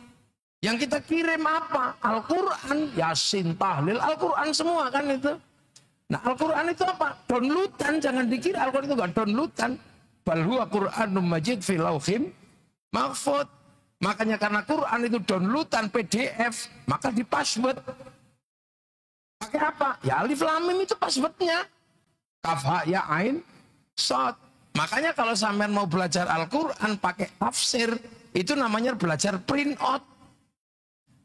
Yang kita kirim apa? Al-Quran, Yasin, Tahlil, Al-Quran semua kan itu. Nah Al-Quran itu apa? Downloadan, jangan dikira Al-Quran itu gak downloadan. Bal huwa Qur'anum majid fil lauhim mahfud. Makanya karena Quran itu downloadan PDF, maka di password. Pakai apa? Ya alif lam mim itu passwordnya. Kaf ha ya ain shad. Makanya kalau sampean mau belajar Al-Quran pakai tafsir, itu namanya belajar print out.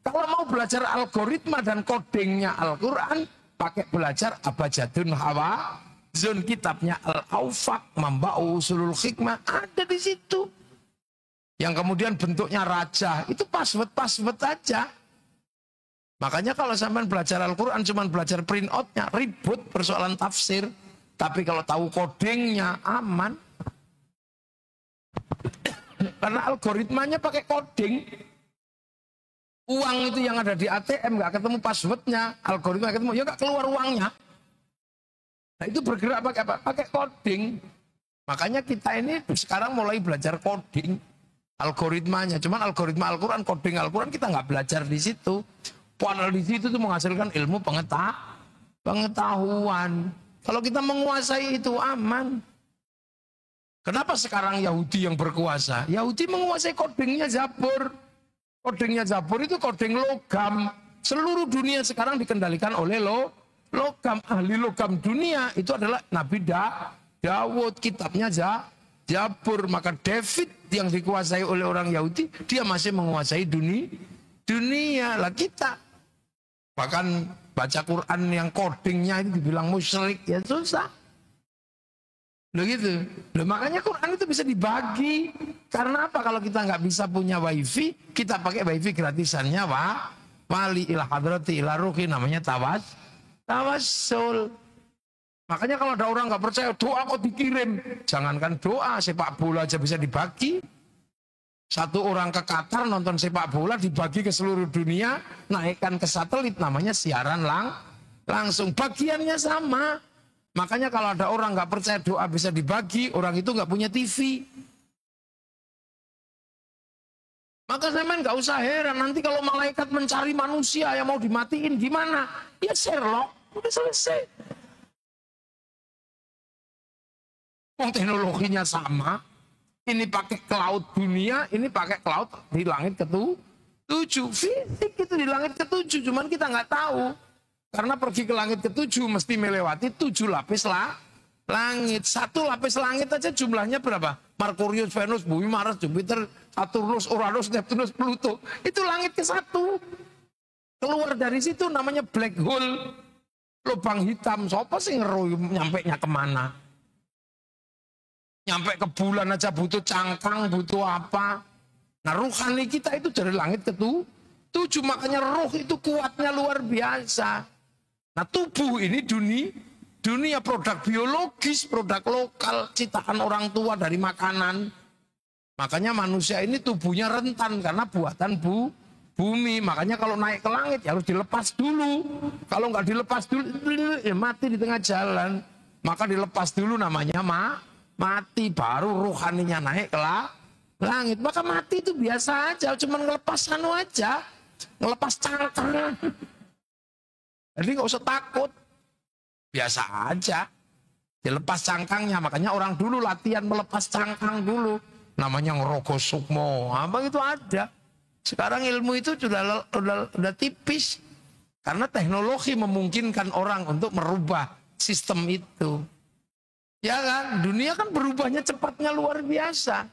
Kalau mau belajar algoritma dan codingnya Al-Quran, pakai belajar abjadun hawa zon, kitabnya Al-Aufaq, Mamba'u Usulul Hikmah, ada di situ. Yang kemudian bentuknya raja, itu password aja. Makanya kalau sampean belajar Al-Quran cuma belajar print outnya, ribut persoalan tafsir. Tapi kalau tahu codingnya aman. Karena algoritmanya pakai coding. Uang itu yang ada di ATM nggak ketemu passwordnya, algoritma ketemu, ya nggak keluar uangnya. Nah itu bergerak pakai apa? Pakai coding. Makanya kita ini sekarang mulai belajar coding, algoritmanya. Cuman algoritma Al-Quran, coding Al-Quran kita nggak belajar di situ. Padahal di situ tuh menghasilkan ilmu pengetahuan. Kalau kita menguasai itu aman. Kenapa sekarang Yahudi yang berkuasa? Yahudi menguasai codingnya Zabur. Codingnya Zabur itu coding logam. Seluruh dunia sekarang dikendalikan oleh logam. Ahli logam dunia itu adalah Nabi Dawud. Kitabnya Zabur. Maka David yang dikuasai oleh orang Yahudi, dia masih menguasai dunia. Lah kita bahkan baca Quran yang codingnya itu dibilang musyrik, ya susah. Loh gitu. Loh makanya Quran itu bisa dibagi. Karena apa? Kalau kita nggak bisa punya wifi, kita pakai wifi gratisannya wali ila hadrati ila ruhi, namanya tawassul. Makanya kalau ada orang nggak percaya, doa kok dikirim. Jangankan doa, sepak bola aja bisa dibagi. Satu orang ke Qatar nonton sepak bola dibagi ke seluruh dunia, naikkan ke satelit, namanya siaran langsung. Bagiannya sama. Makanya kalau ada orang nggak percaya doa bisa dibagi, orang itu nggak punya TV. Maka saya nggak usah heran nanti kalau malaikat mencari manusia yang mau dimatiin gimana? Ya Sherlock, udah selesai. Teknologinya sama. Ini pakai cloud dunia, ini pakai cloud di langit ke-7. Fisik itu di langit ke-7, cuman kita nggak tahu. Karena pergi ke langit ke-7 mesti melewati 7 lapis langit. 1 lapis langit aja jumlahnya berapa? Merkurius, Venus, Bumi, Mars, Jupiter, Saturnus, Uranus, Neptunus, Pluto. Itu langit ke-1. Keluar dari situ namanya black hole. Lubang hitam. Siapa sih ngeroy nyampe nya kemana? Nyampe ke bulan aja butuh cangkang, butuh apa. Nah ruhani kita itu dari langit ke-7. Makanya roh itu kuatnya luar biasa. Nah tubuh ini dunia produk biologis, produk lokal, ciptaan orang tua dari makanan. Makanya manusia ini tubuhnya rentan karena buatan bumi. Makanya kalau naik ke langit ya harus dilepas dulu. Kalau nggak dilepas dulu ya mati di tengah jalan. Maka dilepas dulu namanya mati, baru rohaninya naik ke langit. Maka mati itu biasa aja, cuma ngelepas aja, ngelepas cangkang. Jadi nggak usah takut, biasa aja, dilepas cangkangnya. Makanya orang dulu latihan melepas cangkang dulu, namanya ngerogoh sukmo, apa itu ada. Sekarang ilmu itu sudah tipis, karena teknologi memungkinkan orang untuk merubah sistem itu. Ya kan, dunia kan berubahnya cepatnya luar biasa.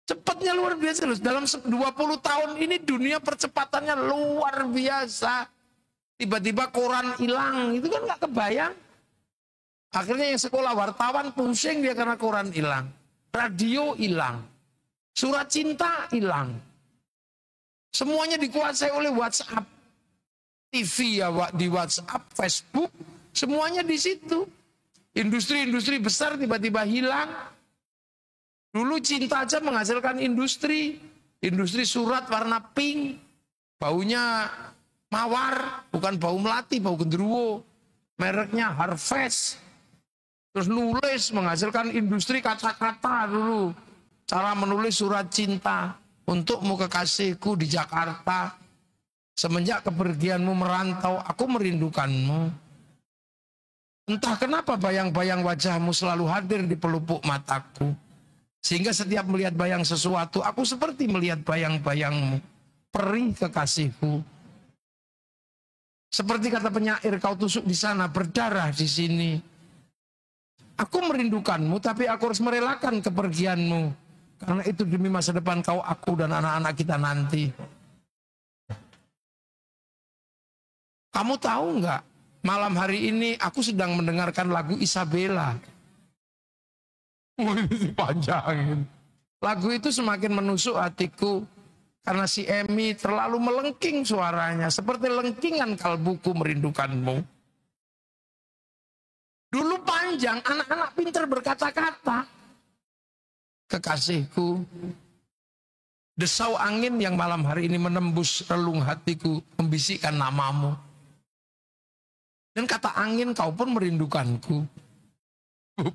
Cepatnya luar biasa. Dalam 20 tahun ini dunia percepatannya luar biasa. Tiba-tiba koran hilang, itu kan nggak kebayang. Akhirnya yang sekolah wartawan pusing dia karena koran hilang. Radio hilang. Surat cinta hilang. Semuanya dikuasai oleh WhatsApp. TV ya di WhatsApp, Facebook, semuanya di situ. Industri-industri besar tiba-tiba hilang. Dulu cinta aja menghasilkan industri. Industri surat warna pink. Baunya mawar, bukan bau melati, bau genderuwo. Mereknya Harvest. Terus nulis menghasilkan industri kata-kata dulu. Cara menulis surat cinta. Untukmu kekasihku di Jakarta. Semenjak kepergianmu merantau, aku merindukanmu. Entah kenapa bayang-bayang wajahmu selalu hadir di pelupuk mataku. Sehingga setiap melihat bayang sesuatu, aku seperti melihat bayang-bayangmu. Perih kekasihku. Seperti kata penyair, kau tusuk di sana, berdarah di sini. Aku merindukanmu, tapi aku harus merelakan kepergianmu. Karena itu demi masa depan kau, aku, dan anak-anak kita nanti. Kamu tahu nggak, malam hari ini aku sedang mendengarkan lagu Isabella. Ini panjangin. Lagu itu semakin menusuk hatiku karena si Emi terlalu melengking suaranya, seperti lengkingan kalbuku merindukanmu. Dulu panjang, anak-anak pintar berkata-kata. Kekasihku, desau angin yang malam hari ini menembus relung hatiku, membisikkan namamu. Dan kata angin, kau pun merindukanku.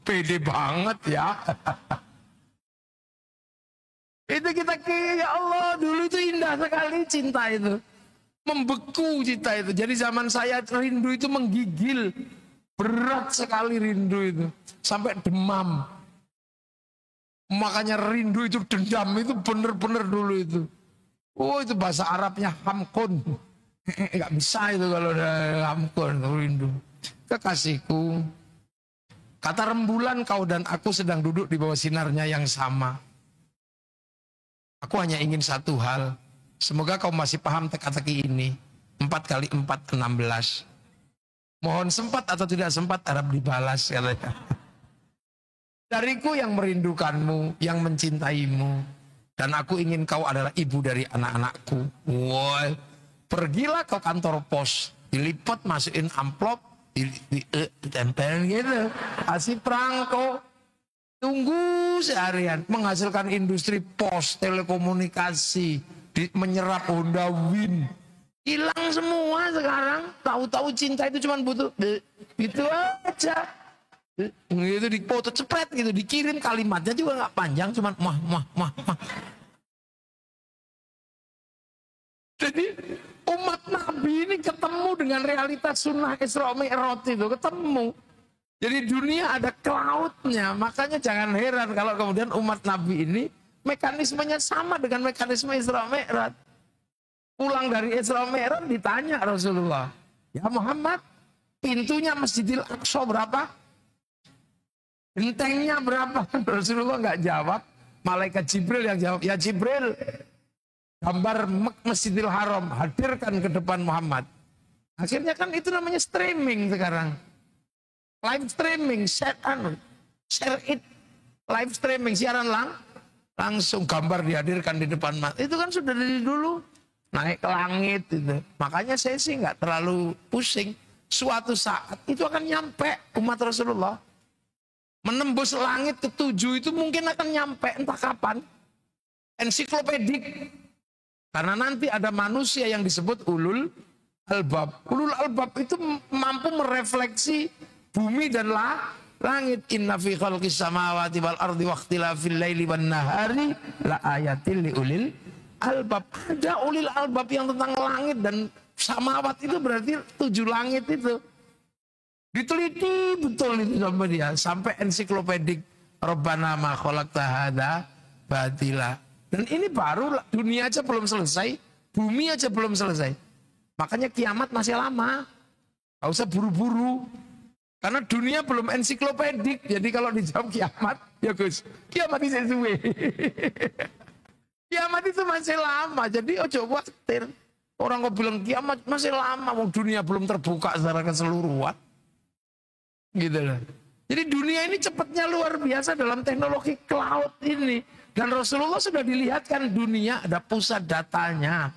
Pede banget ya. Itu kita ya Allah, dulu itu indah sekali cinta itu. Membeku cinta itu. Jadi zaman saya rindu itu menggigil. Berat sekali rindu itu. Sampai demam. Makanya rindu itu dendam itu bener-bener dulu itu. Oh itu bahasa Arabnya hamkun. Gak bisa itu kalau udah hamkun, rindu. Kekasihku, kata rembulan kau dan aku sedang duduk di bawah sinarnya yang sama. Aku hanya ingin satu hal. Semoga kau masih paham teka-teki ini. 4 kali 4, 16. Mohon sempat atau tidak sempat harap dibalas. Katanya. Dariku yang merindukanmu, yang mencintaimu. Dan aku ingin kau adalah ibu dari anak-anakku. Wow. Pergilah ke kantor pos, dilipat, masukin amplop, ditempel gitu. Kasih perangko, tunggu seharian. Menghasilkan industri pos, telekomunikasi, menyerap Honda Win. Hilang semua sekarang. Tahu-tahu cinta itu cuma butuh gitu aja. Gitu dipoto cepet gitu, dikirim kalimatnya juga nggak panjang, cuma mah. Jadi umat Nabi ini ketemu dengan realitas sunnah Isra Mi'raj itu, ketemu. Jadi dunia ada cloudnya, makanya jangan heran kalau kemudian umat Nabi ini mekanismenya sama dengan mekanisme Isra Mi'raj. Pulang dari Isra Mi'raj ditanya Rasulullah, ya Muhammad, pintunya Masjidil Aqsa berapa? Gentengnya berapa? Rasulullah nggak jawab, malaikat Jibril yang jawab, ya Jibril, gambar Masjidil Haram, hadirkan ke depan Muhammad. Akhirnya kan itu namanya streaming sekarang. Live streaming, share it. Live streaming, siaran langsung gambar dihadirkan di depan mata. Itu kan sudah dari dulu. Naik ke langit itu. Makanya saya sih nggak terlalu pusing. Suatu saat itu akan nyampe umat Rasulullah. Menembus langit ke-7 itu mungkin akan nyampe entah kapan. Ensiklopedik. Karena nanti ada manusia yang disebut ulul albab. Ulul albab itu mampu merefleksi bumi dan langit. Inna fi khalqis samawati wal ardi wa ikhtilafil laili wan nahari la ayatil li ulil albab. Ada ulil albab yang tentang langit dan samawat itu berarti 7 langit itu. Diteliti betul itu sama dia. Sampai ensiklopedik. Rabbana ma khalaqta hadza batila. Dan ini baru dunia aja belum selesai, bumi aja belum selesai. Makanya kiamat masih lama. Gak usah buru-buru. Karena dunia belum ensiklopedik. Jadi kalau dijawab kiamat, ya Gus, kiamat itu sesuai. Kiamat itu masih lama. Jadi ojo khawatir. Orang kok bilang kiamat masih lama. Wong dunia belum terbuka secara keseluruhan. Gitu loh. Jadi dunia ini cepatnya luar biasa dalam teknologi cloud ini. Dan Rasulullah sudah dilihatkan dunia ada pusat datanya.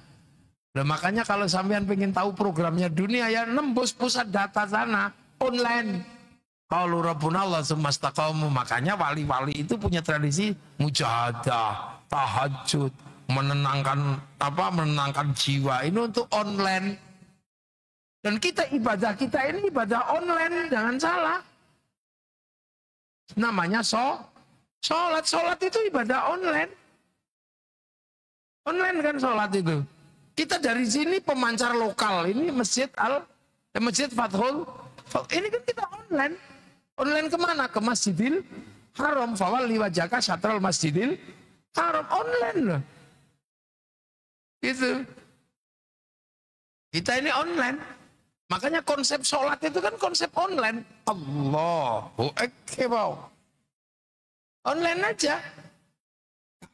Nah, makanya kalau sampean pengen tahu programnya dunia ya nembus pusat data sana online. Qalu rabbuna Allah tsumma istaqamu. Makanya wali-wali itu punya tradisi mujahadah, tahajud, menenangkan jiwa ini untuk online. Dan kita ini ibadah online, jangan salah. Namanya sholat itu ibadah online. Online kan sholat itu. Kita dari sini pemancar lokal, ini Masjid Fathul. Ini kan kita online. Online kemana? Ke Masjidil Haram. Fawalli wajhaka syatral Masjidil Haram. Online loh. Gitu. Kita ini online. Makanya konsep sholat itu kan konsep online. Allahu Akbar. Online aja.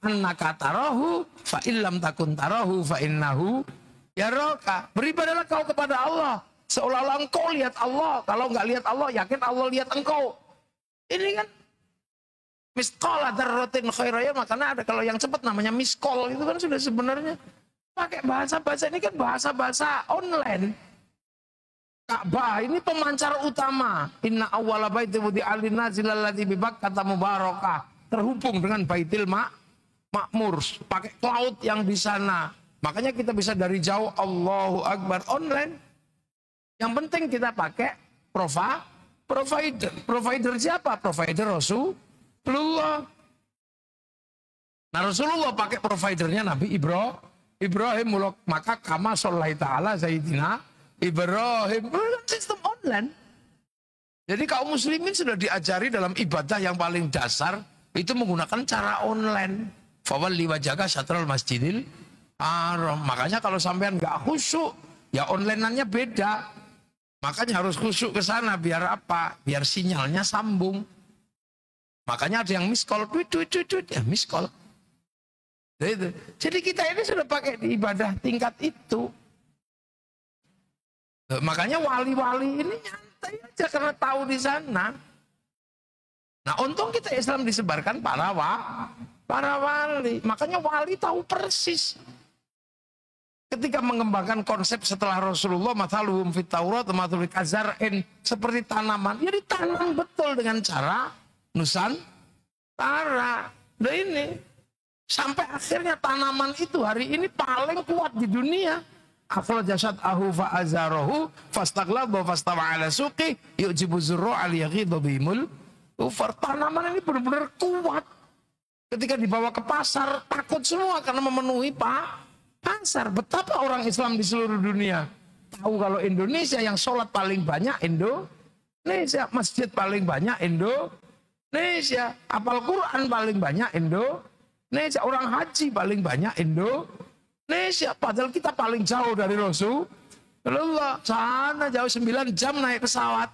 Annaka tarahu fa illam takun tarahu fa innahu yaraka. Beribadahlah kau kepada Allah seolah-olah engkau lihat Allah. Kalau enggak lihat Allah, yakin Allah lihat engkau. Ini kan misqala dzarratin khairaya, makanya ada kalau yang cepat namanya miskol itu kan sudah sebenarnya pakai bahasa-bahasa ini kan bahasa-bahasa online. Ka'bah ini pemancar utama. Inna awwala baiti wudi'a lin-nasi lalladzi bi Bakkah mubarakah. Terhubung dengan Baitul Makmur, pakai cloud yang di sana. Makanya kita bisa dari jauh Allahu Akbar online. Yang penting kita pakai provider. Provider siapa? Provider Rasulullah. Nah, Rasulullah pakai providernya Nabi Ibrahim. Maka kama shollahi ta'ala Sayyidina Ibrahim. Sistem online. Jadi kaum muslimin sudah diajari dalam ibadah yang paling dasar itu menggunakan cara online. Fawalli wajhaka syatral Masjidil Haram. Makanya kalau sampean nggak khusyuk, ya online-annya beda. Makanya harus khusyuk ke sana biar apa? Biar sinyalnya sambung. Makanya ada yang miss call, tweet, ya miss call. Jadi kita ini sudah pakai di ibadah tingkat itu. Makanya wali-wali ini nyantai aja karena tahu di sana. Nah, untung kita Islam disebarkan para wali. Makanya wali tahu persis. Ketika mengembangkan konsep setelah Rasulullah, mathaluhum fit Taurat, mathaluhum kazar'in, seperti tanaman, ya ditanam betul dengan cara Nusantara. Nah ini, sampai akhirnya tanaman itu hari ini paling kuat di dunia. Akhraja syat'ahu fa'azarahu fastaghlaba fastawa ala suqi yu'jibu zurra al-yaghidha bihimul kufar. Tanaman ini benar-benar kuat. Ketika dibawa ke pasar, takut semua karena memenuhi pasar. Betapa orang Islam di seluruh dunia tahu kalau Indonesia yang sholat paling banyak Indonesia, masjid paling banyak Indonesia, hafal Quran paling banyak Indonesia, orang haji paling banyak Indonesia. Padahal kita paling jauh dari Rasulullah. Sana jauh 9 jam naik pesawat.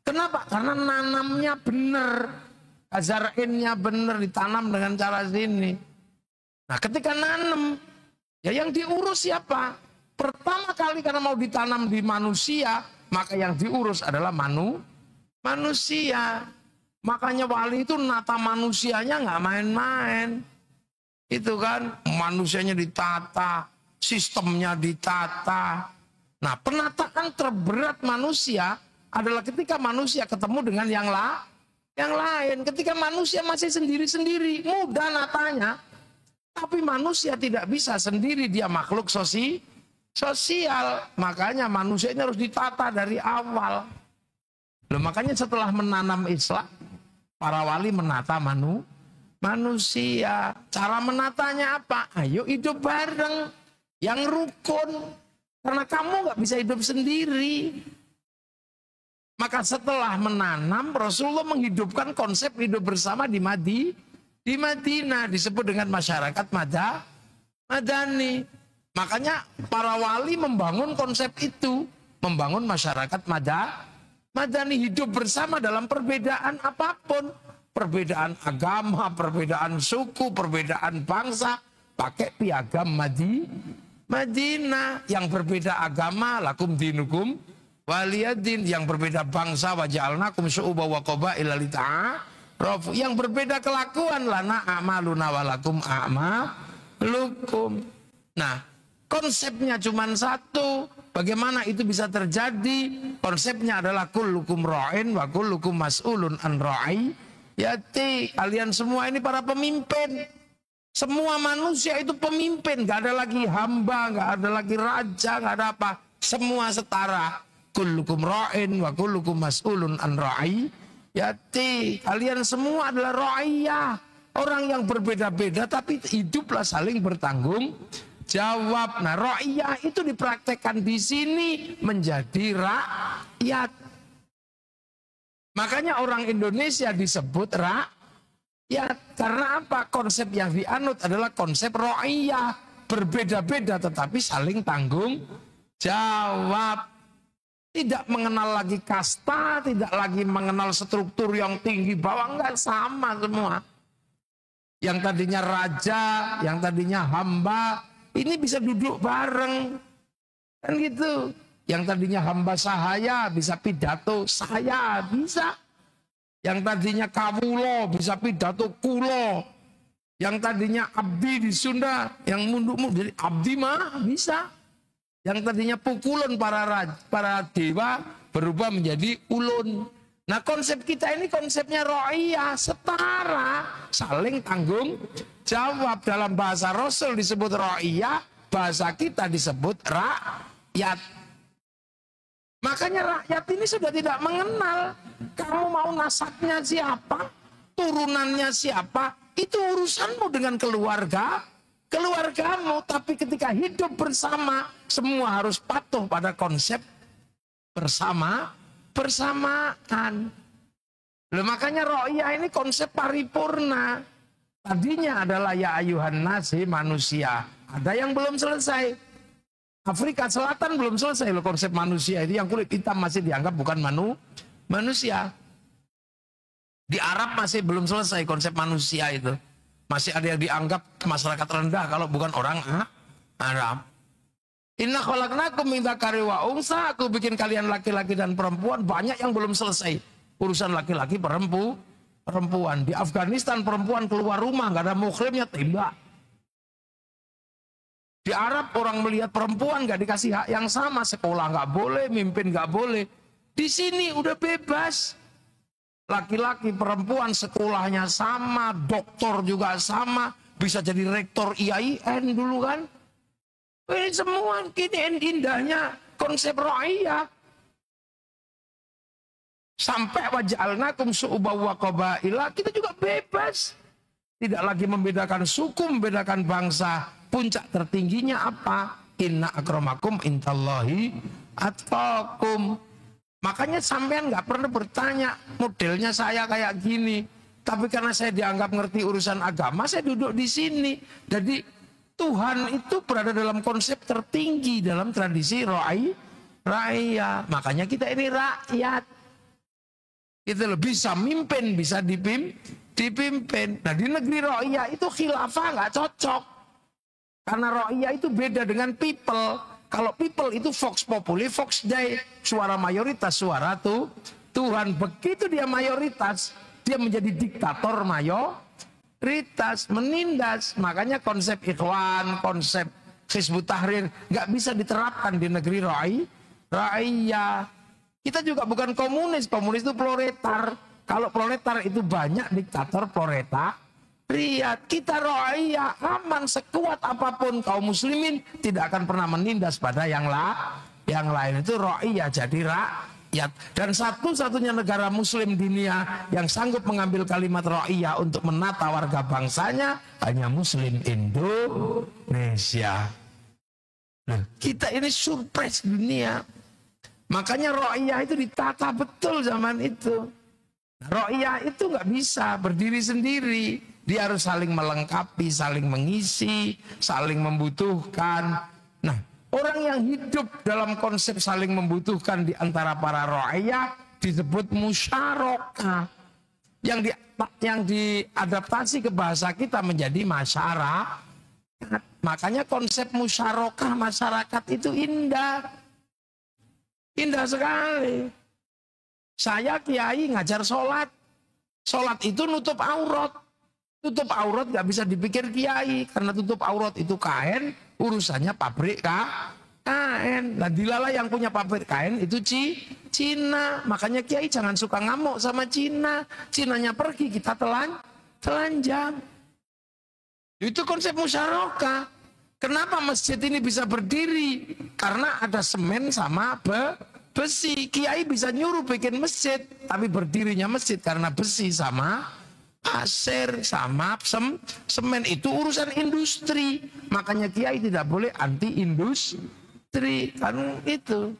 Kenapa? Karena nanamnya benar. Azar'innya benar, ditanam dengan cara sini. Nah, ketika nanam, ya yang diurus siapa? Pertama kali karena mau ditanam di manusia, maka yang diurus adalah manusia. Makanya wali itu nata manusianya nggak main-main. Itu kan, manusianya ditata, sistemnya ditata. Nah, penataan terberat manusia adalah ketika manusia ketemu dengan yang lain. Ketika manusia masih sendiri-sendiri, mudah natanya. Tapi manusia tidak bisa sendiri, dia makhluk sosial. Makanya manusia ini harus ditata dari awal. Loh, makanya setelah menanam Islam, para wali menata manusia. Cara menatanya apa? Ayo hidup bareng, yang rukun. Karena kamu nggak bisa hidup sendiri. Maka setelah menanam, Rasulullah menghidupkan konsep hidup bersama di Madinah, disebut dengan masyarakat Madani. Makanya para wali membangun konsep itu, membangun masyarakat Madani, hidup bersama dalam perbedaan apapun, perbedaan agama, perbedaan suku, perbedaan bangsa, pakai piagam Madinah. Yang berbeda agama, lakum dinukum waliyadin. Yang berbeda bangsa, waja'alnakum syu'uban wa qabaila lita'arafu. Yang berbeda kelakuan, lana a'maluna walakum a'malukum. Nah, Konsepnya cuma satu. Bagaimana itu bisa terjadi? Konsepnya adalah kullukum ra'in wa kullukum mas'ulun an ra'iyati. Kalian semua ini para pemimpin. Semua manusia itu pemimpin. Gak ada lagi hamba, gak ada lagi raja, gak ada apa. Semua setara. Kullukum ra'in wa kullukum mas'ulun an ra'iyati. Kalian semua adalah ra'iyah. Orang yang berbeda-beda tapi hiduplah saling bertanggung jawab. Nah, ra'iyah itu dipraktekkan di sini menjadi rakyat. Makanya orang Indonesia disebut rakyat. Karena apa? Konsep yang dianut adalah konsep ra'iyah. Berbeda-beda tetapi saling tanggung jawab. Tidak mengenal lagi kasta, tidak lagi mengenal struktur yang tinggi bawah, enggak, sama semua. Yang tadinya raja, yang tadinya hamba, ini bisa duduk bareng. Kan gitu. Yang tadinya hamba sahaya bisa pidato saya, bisa. Yang tadinya kawulo bisa pidato kulo. Yang tadinya abdi di Sunda, yang munduk-munduk jadi abdi mah bisa. Yang tadinya pukulan para dewa berubah menjadi ulun. Nah, konsep kita ini konsepnya ra'iyah, setara, saling tanggung jawab. Dalam bahasa Rasul disebut ra'iyah, bahasa kita disebut rakyat. Makanya rakyat ini sudah tidak mengenal kamu mau nasabnya siapa, turunannya siapa, itu urusanmu dengan keluargamu. Tapi ketika hidup bersama, semua harus patuh pada konsep bersamaan. Loh, makanya ra'iyah ini konsep paripurna. Tadinya adalah ya ayuhan nasi, manusia. Ada yang belum selesai. Afrika Selatan belum selesai loh konsep manusia itu. Yang kulit hitam masih dianggap bukan manusia. Di Arab masih belum selesai konsep manusia itu. Masih ada yang dianggap masyarakat rendah kalau bukan orang Arab. Inna khalaqnakum min dzakari wa unsa, aku bikin kalian laki-laki dan perempuan. Banyak yang belum selesai urusan laki-laki perempuan. Di Afghanistan perempuan keluar rumah nggak ada muhrimnya tembak. Di Arab orang melihat perempuan nggak dikasih hak yang sama, sekolah nggak boleh, mimpin nggak boleh. Di sini udah bebas. Laki-laki perempuan sekolahnya sama, doktor juga sama, bisa jadi rektor IAIN dulu kan. Ini semua kini indahnya konsep ra'iyah. Sampai waja'alnakum syu'uban wa qabaila, kita juga bebas. Tidak lagi membedakan suku, membedakan bangsa. Puncak tertingginya apa? Inna akramakum intallahi atqakum. Makanya sampean nggak pernah bertanya, modelnya saya kayak gini. Tapi karena saya dianggap ngerti urusan agama, saya duduk di sini. Jadi Tuhan itu berada dalam konsep tertinggi dalam tradisi ra'iyah. Makanya kita ini rakyat. Kita bisa mimpin, bisa dipimpin. Nah, di negeri ra'iyah itu khilafah nggak cocok. Karena ra'iyah itu beda dengan people. Kalau people itu vox populi, vox dei. Suara mayoritas, suara Tuhan. Begitu dia mayoritas, dia menjadi diktator mayoritas, menindas. Makanya konsep ikhwan, konsep Hizbut Tahrir nggak bisa diterapkan di negeri ra'iyah. Kita juga bukan komunis. Komunis itu proletar. Kalau proletar itu banyak, diktator proletariat. Kita ra'iyah, aman sekuat apapun kaum muslimin tidak akan pernah menindas pada yang lain. Itu ra'iyah, jadi rakyat. Dan satu-satunya negara muslim dunia yang sanggup mengambil kalimat ra'iyah untuk menata warga bangsanya hanya muslim Indonesia. Nah, kita ini surprise dunia. Makanya ra'iyah itu ditata betul zaman itu. Ra'iyah itu nggak bisa berdiri sendiri. Dia harus saling melengkapi, saling mengisi, saling membutuhkan. Nah, orang yang hidup dalam konsep saling membutuhkan di antara para ra'iyah disebut musyarakah. Yang diadaptasi ke bahasa kita menjadi masyarakat. Makanya konsep musyarakah masyarakat itu indah. Indah sekali. Saya kiai ngajar sholat. Sholat itu nutup aurat. Tutup aurat nggak bisa dipikir kiai, karena tutup aurat itu kain, urusannya pabrik kain. Nah dilala yang punya pabrik kain itu Cina. Makanya kiai jangan suka ngamuk sama Cina. Cinanya pergi, kita telanjang. Itu konsep musyarakah. Kenapa masjid ini bisa berdiri? Karena ada semen sama besi. Kiai bisa nyuruh bikin masjid, tapi berdirinya masjid karena besi sama pasir sama semen. Itu urusan industri. Makanya kiai tidak boleh anti industri. Kan itu.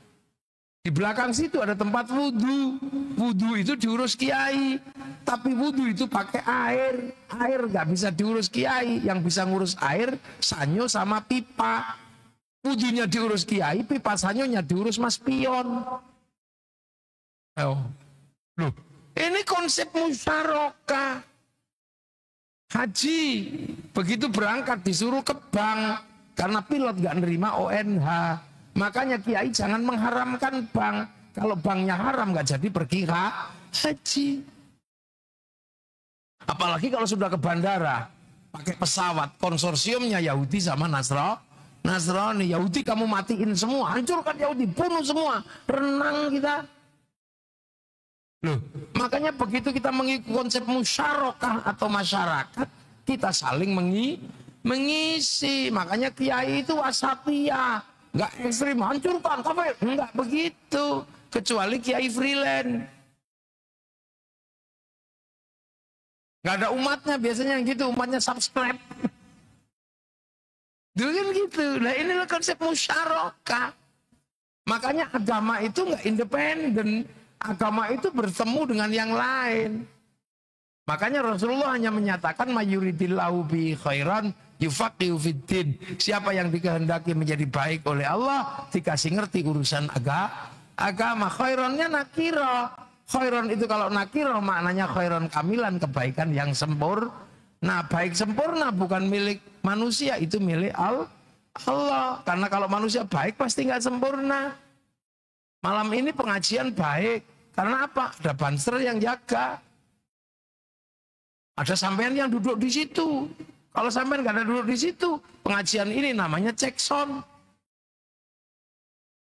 Di belakang situ ada tempat wudhu. Wudhu itu diurus kiai. Tapi wudhu itu pakai air. Air nggak bisa diurus kiai. Yang bisa ngurus air sanyo sama pipa. Wudhunya diurus kiai, pipa sanyonya diurus mas pion. Oh. Loh, ini konsep musyarakah. Haji begitu berangkat disuruh ke bank karena pilot nggak nerima ONH. Makanya kiai jangan mengharamkan bank. Kalau banknya haram nggak jadi pergi haji. Apalagi kalau sudah ke bandara pakai pesawat konsorsiumnya Yahudi sama Nasrani. Yahudi kamu matiin semua, hancurkan Yahudi, bunuh semua, renang kita. Loh, makanya begitu kita mengikuti konsep musyarakah atau masyarakat, kita saling mengisi. Makanya kiai itu wasatiyah, nggak ekstrim, hancurkan kafir, nggak begitu. Kecuali kiai freelance, nggak ada umatnya biasanya gitu, umatnya subscribe. Dulu kan gitu. Nah inilah konsep musyarakah. Makanya agama itu nggak independen. Agama itu bertemu dengan yang lain. Makanya Rasulullah hanya menyatakan mayuridillahu bi khairan yufaqihu fiddin. Siapa yang dikehendaki menjadi baik oleh Allah dikasih ngerti urusan agama. Khairannya nakira. Khairan itu kalau nakira maknanya khairan kamilan, kebaikan yang sempurna. Nah, baik sempurna bukan milik manusia, itu milik Allah. Karena kalau manusia baik pasti nggak sempurna. Malam ini pengajian baik. Karena apa? Ada banser yang jaga. Ada sampean yang duduk di situ. Kalau sampean nggak ada duduk di situ, pengajian ini namanya cek sound.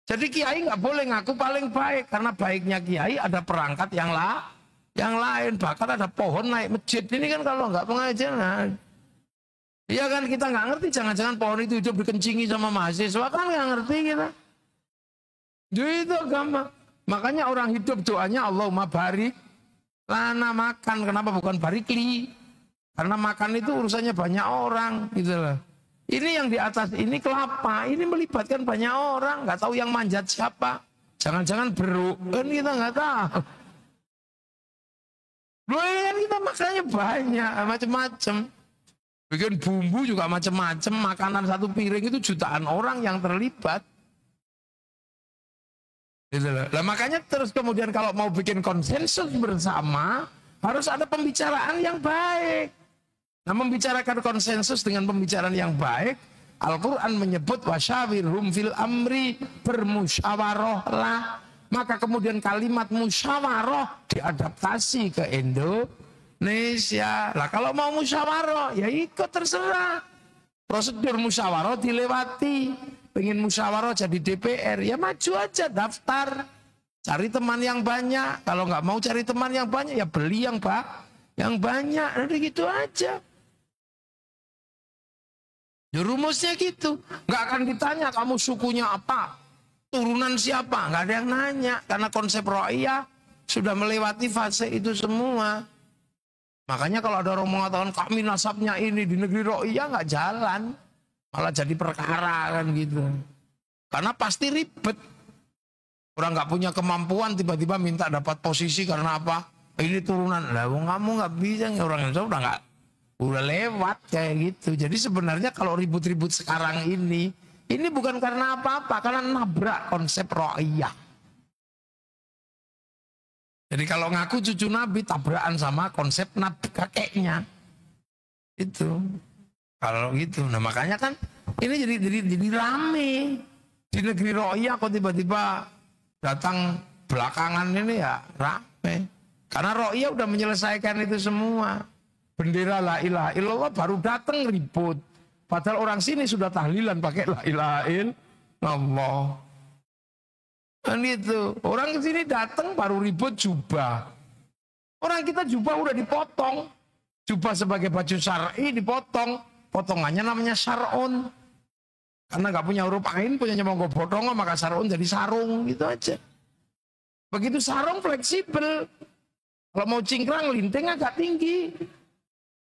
Jadi kiai nggak boleh ngaku paling baik. Karena baiknya kiai ada perangkat yang lain. Bahkan ada pohon naik masjid. Ini kan kalau nggak pengajian, nah, iya kan kita nggak ngerti. Jangan-jangan pohon itu hidup dikencingi sama mahasiswa, kan nggak ngerti kita. Jadi itu agama. Makanya orang hidup doanya Allahumma barik lana makan. Kenapa bukan barikli? Karena makan itu urusannya banyak orang, gitu loh. Ini yang di atas ini kelapa. Ini melibatkan banyak orang. Nggak tahu yang manjat siapa. Jangan-jangan beruk. Kan kita nggak tahu. Loh kan kita makannya banyak, macam-macam. Bikin bumbu juga macam-macam. Makanan satu piring itu jutaan orang yang terlibat. Nah, makanya terus kemudian kalau mau bikin konsensus bersama harus ada pembicaraan yang baik. Nah, membicarakan konsensus dengan pembicaraan yang baik, Al-Quran menyebut wasyawirhum fil amri, bermusyawarahlah. Maka kemudian kalimat musyawarah diadaptasi ke Indonesia. Lah kalau mau musyawarah ya ikut terserah. Prosedur musyawarah dilewati. Pengen musyawarah jadi DPR, ya maju aja daftar. Cari teman yang banyak. Kalau nggak mau cari teman yang banyak, ya beli yang banyak. Nanti gitu aja. Ya rumusnya gitu. Nggak akan ditanya kamu sukunya apa, turunan siapa. Nggak ada yang nanya. Karena konsep ro'iyah sudah melewati fase itu semua. Makanya kalau ada orang mengatakan kami nasabnya ini di negeri ro'iyah, nggak jalan. Malah jadi perkara kan gitu. Karena pasti ribet. Orang nggak punya kemampuan tiba-tiba minta dapat posisi karena apa? Ini turunan. Lah kamu nggak bisa, orang Indonesia udah lewat kayak gitu. Jadi sebenarnya kalau ribut-ribut sekarang ini bukan karena apa-apa, karena nabrak konsep ro'iyah. Jadi kalau ngaku cucu Nabi tabrakan sama konsep Nabi kakeknya. Itu. Kalau gitu, nah makanya kan ini jadi rame di negeri ro'iyah. Kok tiba-tiba datang belakangan ini ya rame. Karena ro'iyah udah menyelesaikan itu semua. bendera la ilaha illallah baru datang ribut. Padahal orang sini sudah tahlilan pakai la ilaha illallah. Kan itu. Orang ke sini datang baru ribut jubah. Orang kita jubah udah dipotong. Jubah sebagai baju syar'i dipotong. Potongannya namanya syar'un. Karena nggak punya huruf ain, punya monggo potong, maka syar'un jadi sarung gitu aja. Begitu sarung fleksibel. Kalau mau cingkrang linting agak tinggi.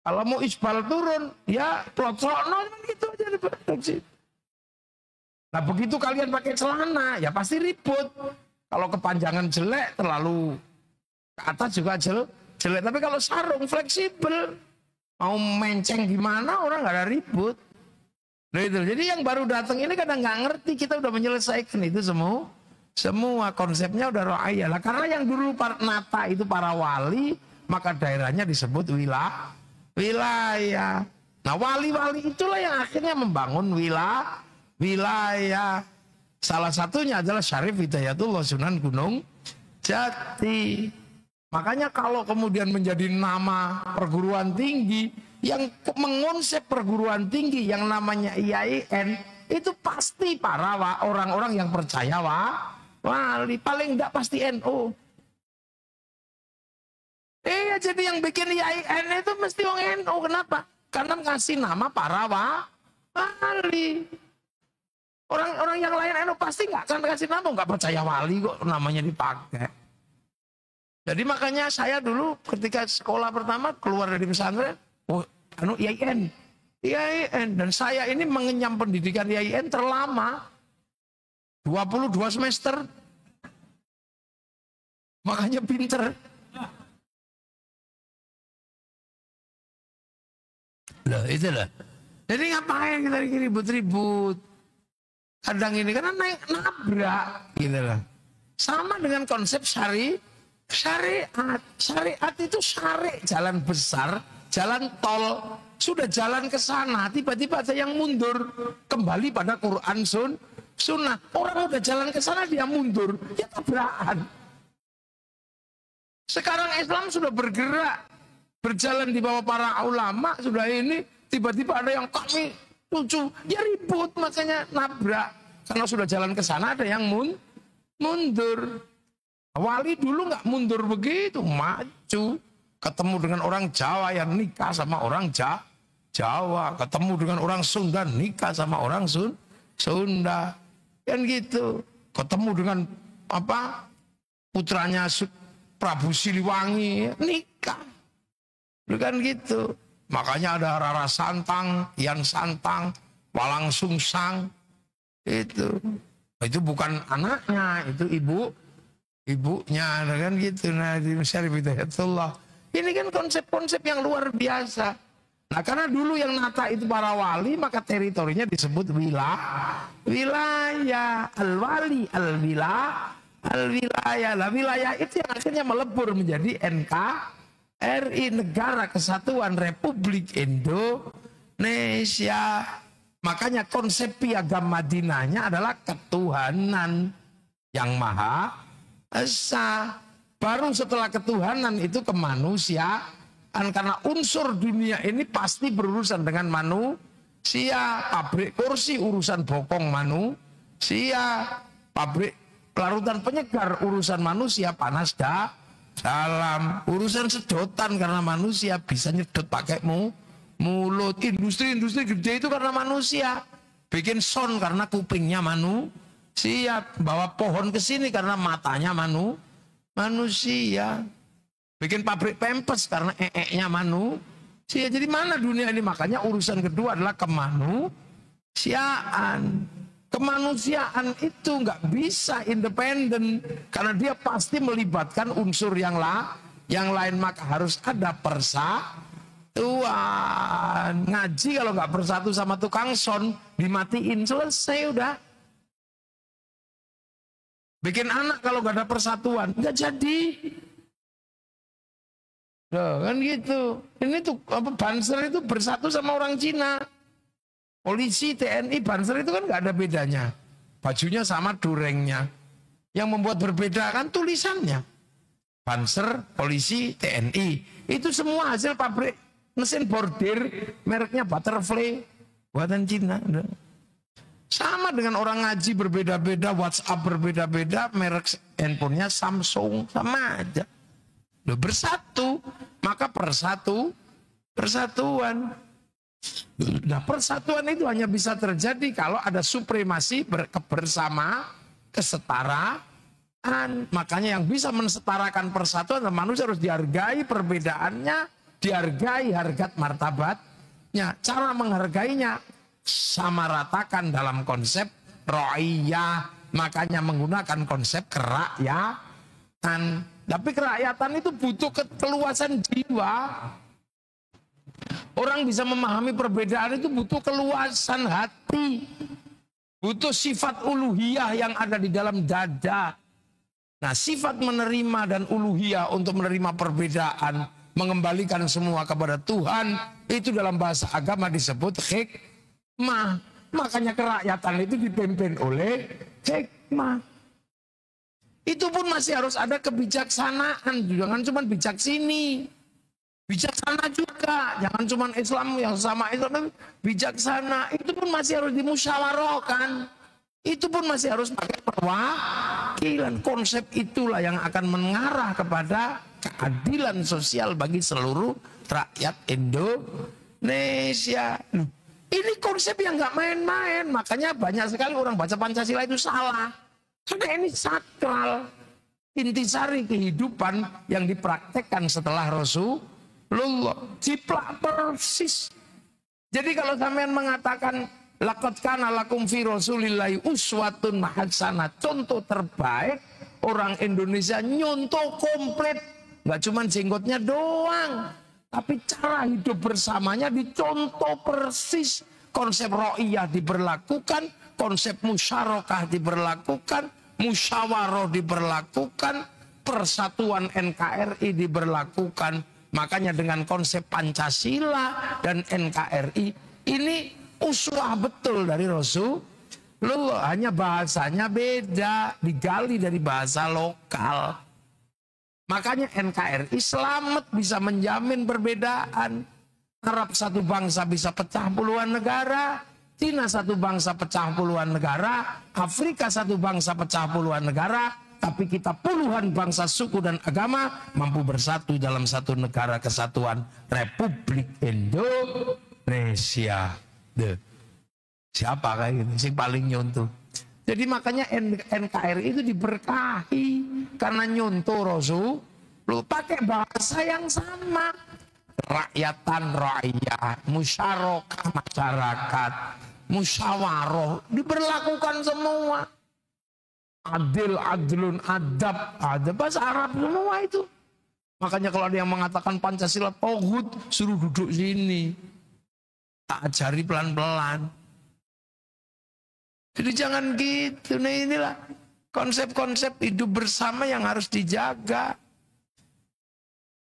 Kalau mau isbal turun, ya plot-plot gitu aja fleksibel. Nah begitu kalian pakai celana, ya pasti ribut. Kalau kepanjangan jelek, terlalu ke atas juga jelek. Tapi kalau sarung fleksibel, mau menceng gimana orang nggak ada ribut. Nah, itu. Jadi yang baru datang ini kadang nggak ngerti, kita udah menyelesaikan itu semua konsepnya udah ro'ayah. Karena yang dulu nata itu para wali, maka daerahnya disebut wilayah. Nah wali-wali itulah yang akhirnya membangun wilayah. Salah satunya adalah Syarif Hidayatullah Sunan Gunung Jati. Makanya kalau kemudian menjadi nama perguruan tinggi, yang mengonsep perguruan tinggi yang namanya IAIN, itu pasti para orang-orang yang percaya wali. Paling enggak pasti NU. Jadi yang bikin IAIN itu mesti orang NU. Kenapa? Karena ngasih nama para wali. Orang-orang yang lain NU pasti nggak akan kasih nama, nggak percaya wali kok namanya dipakai. Jadi makanya saya dulu ketika sekolah pertama keluar dari pesantren, IAIN. Dan saya ini mengenyam pendidikan IAIN terlama, 22 semester. Makanya pinter. Loh itulah. Jadi ngapain kita ribut-ribut? Kadang ini karena nabrak gitu lah. Sama dengan konsep syariat. Syariat itu jalan besar, jalan tol, sudah jalan ke sana, tiba-tiba ada yang mundur kembali pada Quran sunnah. Orang udah jalan ke sana dia mundur, ya tabrakan. Sekarang Islam sudah bergerak, berjalan di bawah para ulama, sudah ini tiba-tiba ada yang kami lucu, ya ribut, makanya nabrak. Karena sudah jalan ke sana ada yang mundur. Wali dulu nggak mundur begitu, maju. Ketemu dengan orang Jawa yang nikah sama orang Jawa. Ketemu dengan orang Sunda, nikah sama orang Sunda. Kan gitu. Ketemu dengan putranya Prabu Siliwangi, nikah. Kan gitu. Makanya ada Rara Santang, Yan Santang, Walang Sungsang. Itu bukan anaknya, itu ibunya, kan gitu. Nah di Syarif Hidayatullah ini kan konsep-konsep yang luar biasa. Nah karena dulu yang nata itu para wali, maka teritorinya disebut wilayah. Al-wali al-wilayah. Lah wilayah itu yang akhirnya melebur menjadi NKRI, Negara Kesatuan Republik Indonesia. Makanya konsep piagam Madinahnya adalah ketuhanan yang maha esa. Baru setelah ketuhanan itu kemanusiaan. Karena unsur dunia ini pasti berurusan dengan manusia. Pabrik kursi urusan bokong manusia. Pabrik larutan penyegar urusan manusia, panas dalam. Urusan sedotan karena manusia bisa nyedot pakai mulut. Industri gede itu karena manusia. Bikin sound karena kupingnya manusia. Bawa pohon ke sini karena matanya manusia. Bikin pabrik pampers karena nya manusia. Jadi mana dunia ini? Makanya urusan kedua adalah kemanusiaan. Kemanusiaan itu nggak bisa independen karena dia pasti melibatkan unsur yang lain. Maka harus ada persatuan. Ngaji kalau nggak bersatu sama tukang son, dimatiin, selesai udah. Bikin anak kalau nggak ada persatuan, nggak jadi. Loh, kan gitu. Ini tuh Banser itu bersatu sama orang Cina. Polisi, TNI, Banser itu kan nggak ada bedanya. Bajunya sama, durengnya. Yang membuat berbeda kan tulisannya. Banser, polisi, TNI. Itu semua hasil pabrik Mesin bordir mereknya Butterfly buatan Cina. Sama dengan orang ngaji berbeda-beda, WhatsApp berbeda-beda, merek handphonenya Samsung, sama aja. Loh, bersatu, maka persatuan. Nah, persatuan itu hanya bisa terjadi kalau ada supremasi bersama kesetaraan. Makanya yang bisa mensetarakan persatuan, manusia harus dihargai perbedaannya, dihargai harkat martabatnya. Cara menghargainya sama ratakan dalam konsep ro'iyah, makanya menggunakan konsep kerakyatan. Tapi kerakyatan itu butuh keluasan jiwa. Orang bisa memahami perbedaan itu butuh keluasan hati, butuh sifat uluhiyah yang ada di dalam dada. Nah, sifat menerima dan uluhiyah untuk menerima perbedaan, mengembalikan semua kepada Tuhan, itu dalam bahasa agama disebut hikmah. Makanya kerakyatan itu dipimpin oleh hikmah. Itu pun masih harus ada kebijaksanaan, jangan cuma bijak sini. Bijaksana juga, jangan cuma Islam yang sama Islam, bijaksana. Itu pun masih harus dimusyawarahkan. Itu pun masih harus pakai perwakilan. Konsep itulah yang akan mengarah kepada keadilan sosial bagi seluruh rakyat Indonesia. Ini konsep yang nggak main-main. Makanya banyak sekali orang baca Pancasila itu salah. Karena ini sakral. Intisari kehidupan yang dipraktekkan setelah Rasulullah. Jiplak persis. Jadi kalau sampean mengatakan laqad kana lakum fi rasulillahi uswatun hasanah, contoh terbaik, orang Indonesia nyontoh komplit, nggak cuma jenggotnya doang, tapi cara hidup bersamanya dicontoh persis. Konsep ro'iyah diberlakukan, konsep musyarakah diberlakukan, musyawarah diberlakukan, persatuan NKRI diberlakukan. Makanya dengan konsep Pancasila dan NKRI ini uswah betul dari Rasulullah, hanya bahasanya beda, digali dari bahasa lokal. Makanya NKRI selamat bisa menjamin perbedaan. Arab satu bangsa bisa pecah puluhan negara, Cina satu bangsa pecah puluhan negara, Afrika satu bangsa pecah puluhan negara, tapi kita puluhan bangsa, suku dan agama mampu bersatu dalam satu negara kesatuan Republik Indonesia. Siapa kayak gitu sih paling nyontoh. Jadi makanya NKRI itu diberkahi karena nyontoh Rasul, lu pakai bahasa yang sama. Rakyatan rakyat, musyarakah masyarakat, musyawarah diberlakukan semua. Adil, adlun, adab, ada bahasa Arab semua itu. Makanya kalau ada yang mengatakan Pancasila toghut, suruh duduk sini. Tak ajari pelan-pelan. Jadi jangan gitu. Nah, inilah konsep-konsep hidup bersama yang harus dijaga.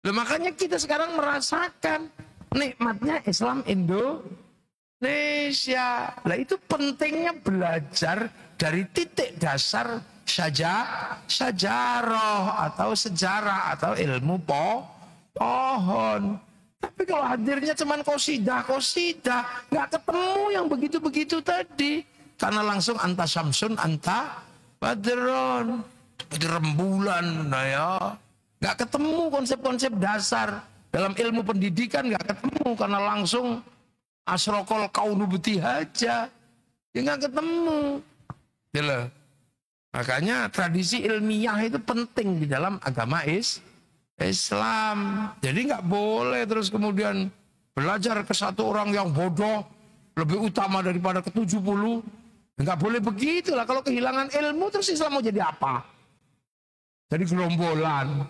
Loh, makanya kita sekarang merasakan nikmatnya Islam Indonesia. Lah itu pentingnya belajar dari titik dasar sajarah atau sejarah atau ilmu pohon. Tapi kalau hadirnya cuman qasidah, nggak ketemu yang begitu-begitu tadi. Karena langsung anta syamsun, anta badron, rembulan, nah ya. Nggak ketemu konsep-konsep dasar. Dalam ilmu pendidikan nggak ketemu, karena langsung asrokol kaunu butihaja. Ya nggak ketemu. Gitu. Makanya tradisi ilmiah itu penting di dalam agama Islam. Jadi nggak boleh terus kemudian belajar ke satu orang yang bodoh lebih utama daripada ke-70. Nggak boleh begitulah. Kalau kehilangan ilmu terus Islam mau jadi apa? Jadi gerombolan,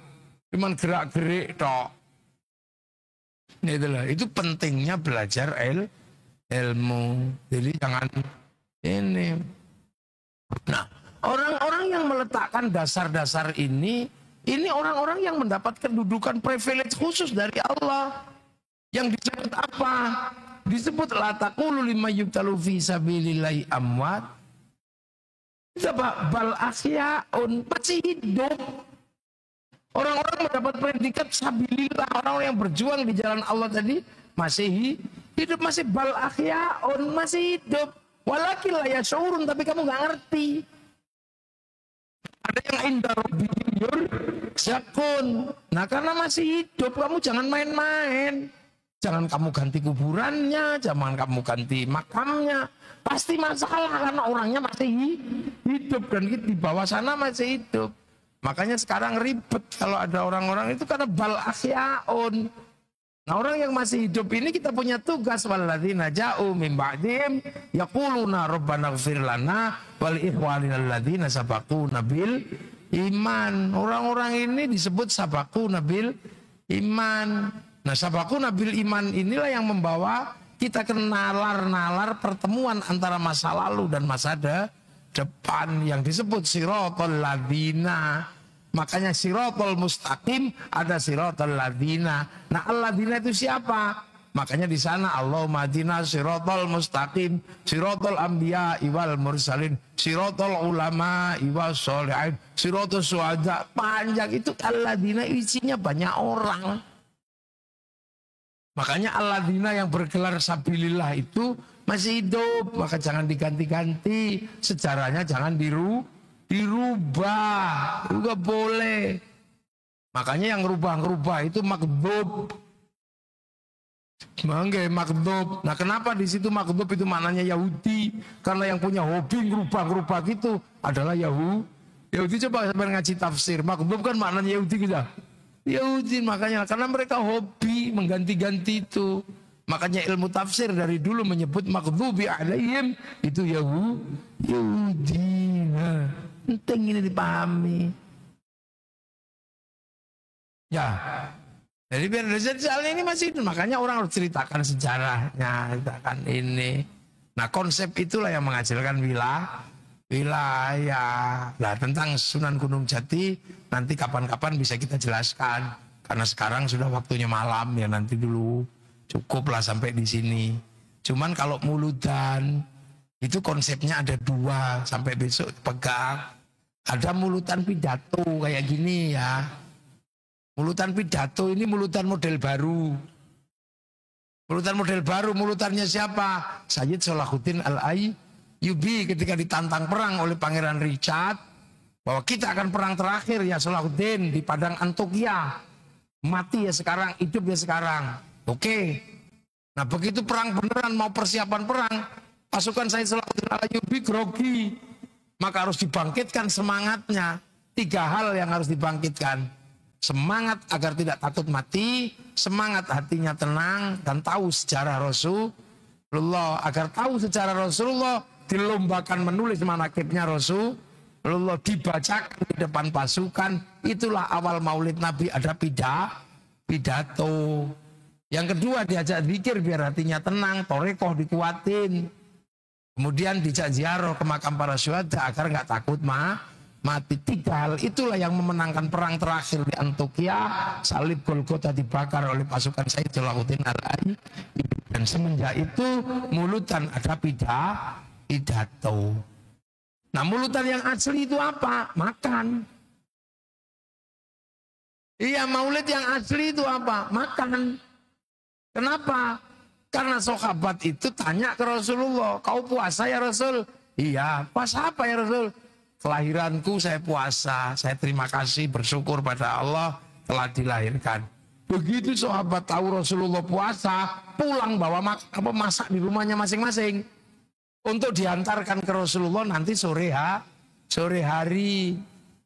cuman gerak-gerik tok. Itulah, itu pentingnya belajar ilmu. Jadi jangan ini. Nah, orang-orang yang meletakkan dasar-dasar ini orang-orang yang mendapat kedudukan privilege khusus dari Allah. Yang disebut apa? Disebut la taqulu lima yubtalu fi sabilillahi amwat. Bal ahyaun, masih hidup. Orang-orang mendapat predikat sabilillah, orang yang berjuang di jalan Allah tadi masih hidup, masih bal ahyaun, masih hidup. Walakin la yashurun, tapi kamu nggak ngerti. Ada yang inda rabbihim yurzaqun. Nah, karena masih hidup, kamu jangan main-main. Jangan kamu ganti kuburannya, jangan kamu ganti makamnya. Pasti masalah karena orangnya masih hidup dan di bawah sana masih hidup. Makanya sekarang ribet kalau ada orang-orang itu karena bal ahyaun. Nah, orang yang masih hidup ini kita punya tugas, walladzina ja'u min ba'dihim yaquluna rabbana ighfir lana wal ikhwanina alladzina sabaquna bil iman. Orang-orang ini disebut sabaquna bil iman. Nah, sabaquna bil iman inilah yang membawa kita ke nalar-nalar pertemuan antara masa lalu dan masa depan yang disebut siratal ladzina. Makanya siratal mustaqim, ada siratal ladzina. Nah, alladzina itu siapa? Makanya di sana Allahumma hadina siratal mustaqim, siratal anbiya wal mursalin, siratal ulama was sholihin, siratal syuhada. Panjang itu alladzina, isinya banyak orang. Makanya alladzina yang bergelar sabilillah itu masih hidup, maka jangan diganti-ganti, sejarahnya jangan dirubah, juga boleh. Makanya yang rubah-rubah itu makdzub. Mangge makdzub. Nah, kenapa di situ makdzub itu maknanya Yahudi? Karena yang punya hobi ngerubah-ngerubah gitu adalah Yahudi. Coba sampai ngaji tafsir, makdzub kan maknanya Yahudi kita. Yahudi, makanya karena mereka hobi mengganti-ganti itu. Makanya ilmu tafsir dari dulu menyebut maghdubi alaihim itu Yahudi. Nah, penting ini dipahami. Ya. Jadi biar soal ini masih itu, makanya orang harus ceritakan sejarahnya, ceritakan ini. Nah, konsep itulah yang menghasilkan wilayah. Nah, tentang Sunan Gunung Jati nanti kapan-kapan bisa kita jelaskan. Karena sekarang sudah waktunya malam ya, nanti dulu cukuplah sampai di sini. Cuman kalau mulutan itu konsepnya ada 2 sampai besok pegang. Ada mulutan pidato kayak gini ya. Mulutan pidato ini mulutan model baru. Mulutan model baru, mulutannya siapa? Sayyid Salahuddin Al-Ayyubi ketika ditantang perang oleh Pangeran Richard. Bahwa kita akan perang terakhir ya Salahuddin di Padang Antokia. Mati ya sekarang, hidup ya sekarang. Oke. Nah, begitu perang beneran, mau persiapan perang, pasukan Sayyid Salahuddin Al-Ayyubi grogi. Maka harus dibangkitkan semangatnya. 3 hal yang harus dibangkitkan. Semangat agar tidak takut mati, semangat hatinya tenang, dan tahu sejarah Rasulullah. Agar tahu sejarah Rasulullah, dilombakan menulis manakibnya Rasulullah, dibacakan di depan pasukan. Itulah awal maulid Nabi, ada pidato. Yang kedua diajak zikir biar hatinya tenang, torekoh dikuatin. Kemudian dijak ziarah ke makam para syuhada agar nggak takut mati. 3 hal itulah yang memenangkan perang terakhir di Antokia. Salib Golgota dibakar oleh pasukan Sayyid Salahuddin Al-Ayyubi. Dan semenjak itu mulutan ada pidato. Nah, mulutan yang asli itu apa? Makan. Iya, maulid yang asli itu apa? Makan. Kenapa? Karena sahabat itu tanya ke Rasulullah, kau puasa ya Rasul? Iya, puasa apa ya Rasul? Kelahiranku saya puasa, saya terima kasih bersyukur pada Allah telah dilahirkan. Begitu sahabat tahu Rasulullah puasa, pulang bawa masak di rumahnya masing-masing untuk diantarkan ke Rasulullah nanti sore hari.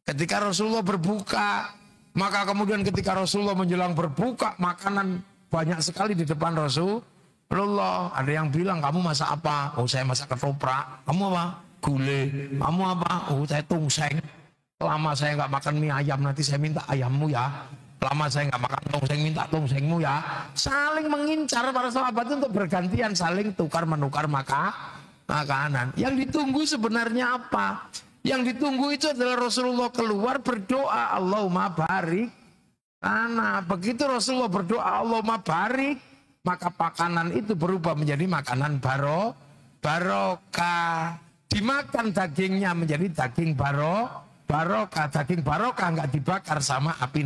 Ketika Rasulullah berbuka, maka kemudian ketika Rasulullah menjelang berbuka, makanan banyak sekali di depan Rasulullah. Ada yang bilang, kamu masak apa? Oh, saya masak ketoprak. Kamu apa? Gulai. Kamu apa? Oh, saya tongseng. Lama saya nggak makan mie ayam, nanti saya minta ayammu ya. Lama saya nggak makan tongseng, minta tongsengmu ya. Saling mengincar para sahabat untuk bergantian, saling tukar menukar makanan. Yang ditunggu sebenarnya apa? Yang ditunggu itu adalah Rasulullah keluar berdoa, Allahumma barik. Karena begitu Rasulullah berdoa, Allahumma barik, maka makanan itu berubah menjadi makanan barokah. Dimakan dagingnya menjadi daging barokah. Daging barokah nggak dibakar sama api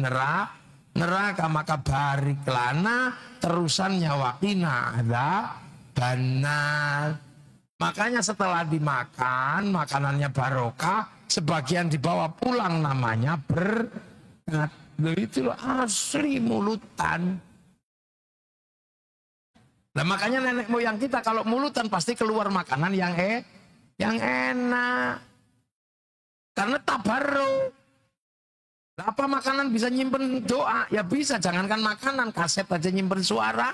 neraka, maka barik lana terusannya wakina ada benar. Makanya setelah dimakan makanannya barokah, sebagian dibawa pulang namanya berkat. Itu loh asli mulutan. Nah makanya nenek moyang kita kalau mulutan pasti keluar makanan yang enak. Karena tabarruk. Apa makanan bisa nyimpen doa? Ya bisa, jangankan makanan, kaset aja nyimpen suara.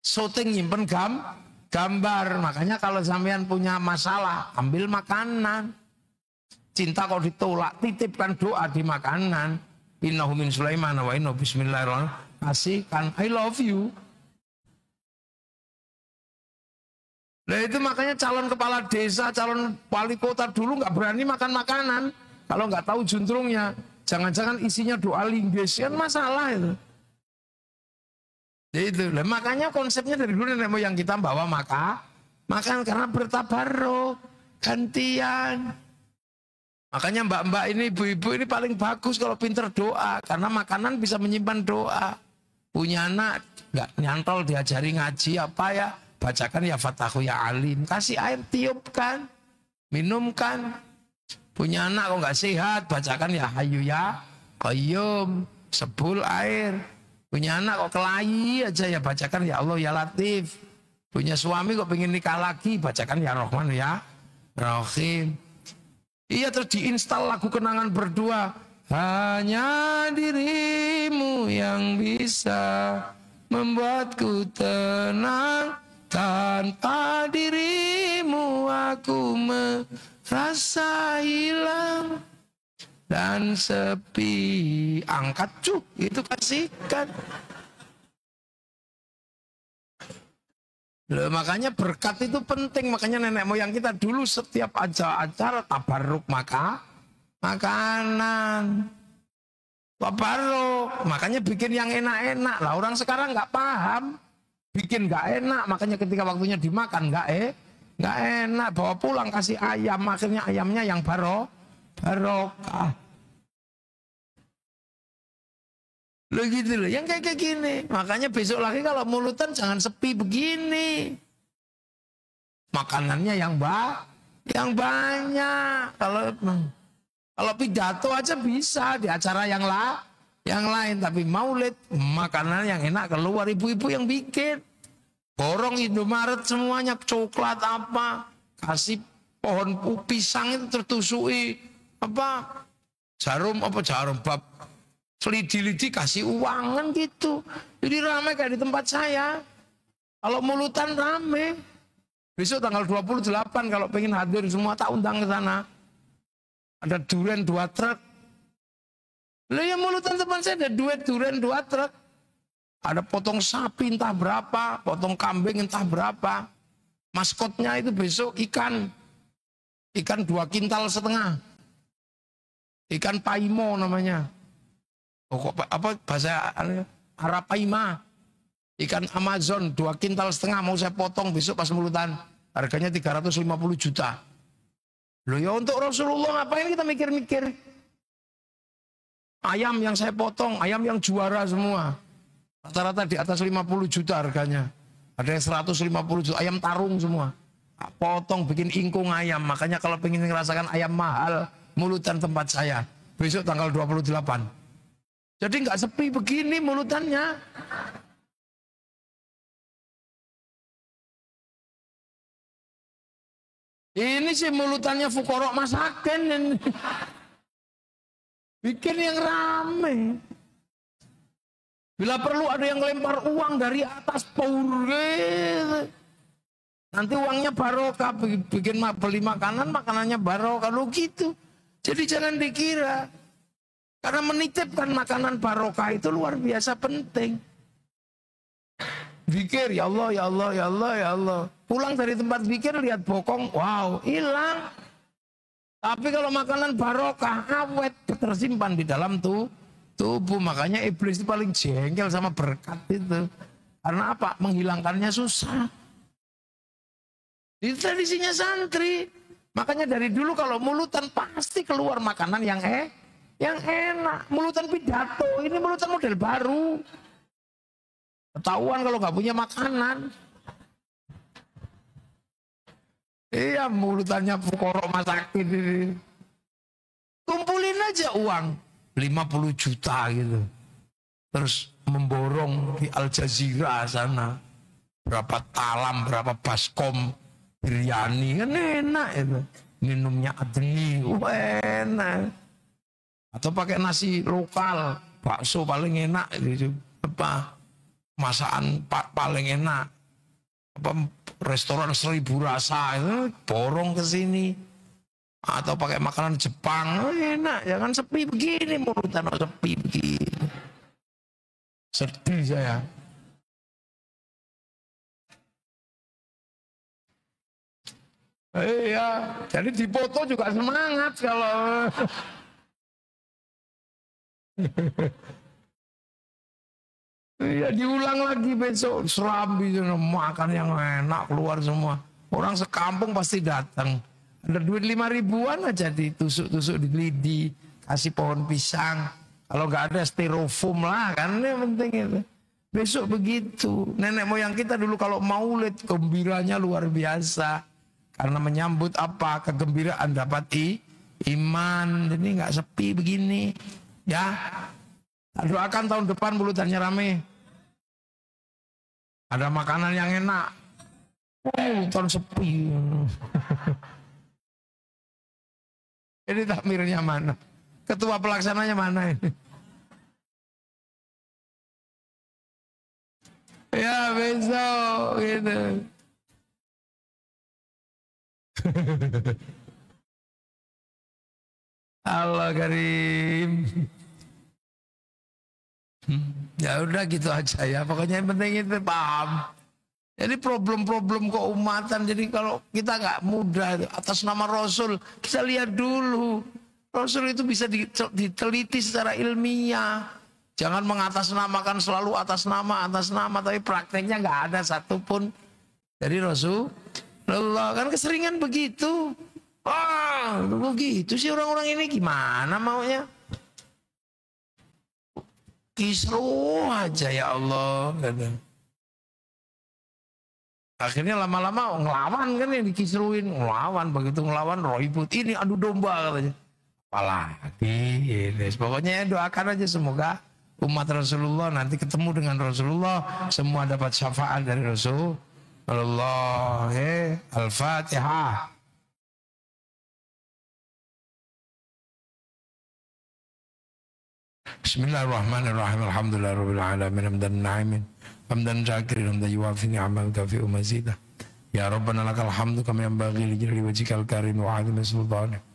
Syuting nyimpen gambar. Makanya kalau sampean punya masalah, ambil makanan. Cinta kok ditolak, titipkan doa di makanan. Innahu min Sulaiman wa innahu bismillahirrahmanirrahim. Kasihkan I love you. Nah itu makanya calon kepala desa, calon wali kota dulu nggak berani makan makanan. Kalau nggak tahu juntrungnya, jangan-jangan isinya doa linggis, kan masalah itu. Itu. Nah, makanya konsepnya dari dulu nenek moyang kita bawa makan karena bertabarruk, gantian. Makanya mbak-mbak ini, ibu-ibu ini paling bagus kalau pinter doa. Karena makanan bisa menyimpan doa. Punya anak, nggak nyantol diajari ngaji apa ya. Bacakan ya Fatahu ya Alim. Kasih air tiupkan, minumkan. Punya anak kok nggak sehat, bacakan ya Hayu ya Qayyum. Sebul air. Punya anak kok kelahi aja ya bacakan ya Allah ya Latif. Punya suami kok pengen nikah lagi, bacakan ya Rahman ya Rahim. Iya terus diinstal lagu kenangan berdua. Hanya dirimu yang bisa membuatku tenang. Tanpa dirimu aku merasa hilang dan sepi. Angkat cuk, itu kasihkan. Loh, makanya berkat itu penting. Makanya nenek moyang kita dulu setiap acara tabarruk makanan. Tabarruk. Makanya bikin yang enak-enak. Lah orang sekarang nggak paham. Bikin nggak enak. Makanya ketika waktunya dimakan nggak enak. Bawa pulang kasih ayam. Akhirnya ayamnya yang barokah. Loh gitu loh, yang kayak gini. Makanya besok lagi kalau mulutan jangan sepi begini. Makanannya yang banyak. Kalau pidato aja bisa di acara yang lain. Tapi maulid, makanan yang enak keluar ibu-ibu yang bikin. Borong Indomaret semuanya, coklat apa. Kasih pohon pisang itu tertusui. Jarum bab. Selidi-lidi kasih uangan gitu. Jadi ramai kayak di tempat saya. Kalau mulutan ramai. Besok tanggal 28 kalau pengen hadir semua tak undang ke sana. Ada durian 2 truk. Lah ya mulutan teman saya ada durian 2 truk. Ada potong sapi entah berapa, potong kambing entah berapa. Maskotnya itu besok ikan. Ikan 2,5 kintal. Ikan paimo namanya. Bahasa Arapaima. Ikan Amazon 2,5 kintal mau saya potong besok pas mulutan. Harganya 350 juta. Loh ya untuk Rasulullah ngapain kita mikir-mikir? Ayam yang saya potong, ayam yang juara semua. Rata-rata di atas 50 juta harganya. Ada yang 150 juta, ayam tarung semua. Potong bikin ingkung ayam. Makanya kalau pengen ngerasakan ayam mahal, mulutan tempat saya. Besok tanggal 28. Jadi nggak sepi begini mulutannya. Ini sih mulutannya fukorok masakin. Bikin yang rame. Bila perlu ada yang lempar uang dari atas pur. Nanti uangnya barokah. Bikin beli makanannya barokah. Lo gitu. Jadi jangan dikira. Karena menitipkan makanan barokah itu luar biasa penting. Zikir, ya Allah, ya Allah, ya Allah, ya Allah. Pulang dari tempat zikir lihat bokong, wow, hilang. Tapi kalau makanan barokah, awet, tersimpan di dalam tubuh. Makanya iblis itu paling jengkel sama berkat itu. Karena apa? Menghilangkannya susah. Itu tradisinya santri. Makanya dari dulu kalau mulutan pasti keluar makanan yang yang enak. Mulutan pidato, ini mulutan model baru. Ketahuan kalau nggak punya makanan. Iya, mulutannya fukorok masakin ini. Kumpulin aja uang 50 juta gitu. Terus memborong di Al Jazeera sana. Berapa talam, berapa baskom, biryani, kan enak itu. Minumnya adeni, enak. Atau pakai nasi lokal, bakso paling enak gitu. Apa masakan paling enak. Apa restoran 1000 rasa itu borong ke sini. Atau pakai makanan Jepang, enak. Jangan sepi begini, mulutan sepi begini. Sedih saya. Iya, jadi dipoto juga semangat kalau iya, diulang lagi besok Serambi makan yang enak keluar semua. Orang sekampung pasti datang. Ada duit 5.000-an aja ditusuk-tusuk di lidi, kasih pohon pisang. Kalau nggak ada styrofoam lah kan, yang penting itu. Besok begitu. Nenek moyang kita dulu kalau maulid gembiranya luar biasa. Karena menyambut apa? Kegembiraan dapat iman. Jadi nggak sepi begini. Ya. Doakan tahun depan mulutannya rame. Ada makanan yang enak. Tahun sepi. Ini takmirnya mana? Ketua pelaksananya mana ini? Ya besok gitu. Allah Karim. Ya udah gitu aja ya. Pokoknya yang penting itu paham. Jadi problem-problem keumatan. Jadi kalau kita nggak mudah atas nama Rasul, kita lihat dulu. Rasul itu bisa diteliti secara ilmiah. Jangan mengatasnamakan selalu atas nama, tapi prakteknya nggak ada satupun. Jadi Rasulullah kan keseringan begitu. Wah, begitu sih orang-orang ini gimana maunya? Kisruh aja ya Allah. Akhirnya lama-lama ngelawan kan yang dikisruin. Ngelawan, begitu ngelawan ribut. Ini adu domba katanya. Apalagi ini. Pokoknya doakan aja semoga umat Rasulullah nanti ketemu dengan Rasulullah. Semua dapat syafaat dari Rasulullah. Al-Fatihah. Bismillahirrahmanirrahim. Alhamdulillahirabbil alamin. Hamdan na'imin. Hamdan syakirin. Hamdan yuwafi ni'amal kafi'u mazidah. Ya Rabbana lakal hamdu kama yanbaghi li jalali wajhikal karim wa 'azimi sultanik.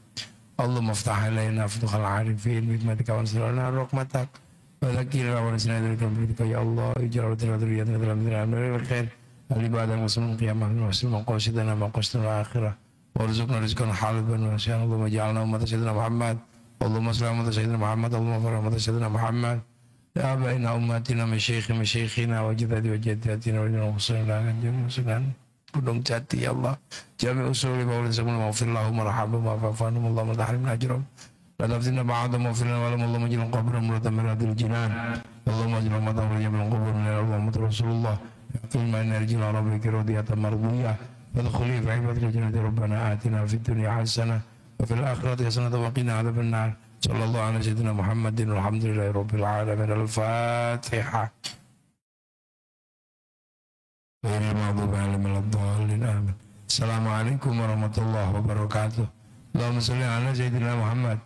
Allahumma iftah alaina futuhal 'arifin bi hikmatika wa ansurna rahmatak. Wa zakirna wa nasina dzikra ya Allah ij'al dzurriyyatana dalam dzikra khair. Al-ibadah muslimin qiyamah wa muslimin qasidana wa qasdana akhirah. Warzuqna rizqan halalan wa sya Allah waj'alna ummatan sayyidina Muhammad. Allahumma salli ala sayyidina Muhammad. Allahumma salli ala sayyidina Muhammad. Ya baina ummatina masyayikhina wa jadati wa jaddatina wa muslimin Gunung Jati ya Allah. Jami usuli maulid sabun maghfirlahum warhamhum wa'afafahum Allahumma tahrimna ajram. La taftinna ba'dahum maghfirna wa Allahumma jilin qabran muratan min radil jinan. Allahumma jilin matan wa jilin qabran min Allahumma Rasulullah. Yaqil ma enerji la rabbika radiyatan mardiyah. Wadkhuli fi ibadati jannati rabbana atina fid dunya hasanah wa fil akhirati hasanah wa qina adzaban nar. Sallallahu ala sayyidina Muhammadin walhamdulillahi rabbil alamin. Al-Fatihah. Assalamualaikum warahmatullahi wabarakatuh. Allahumma sholli ala sayyidina Muhammad.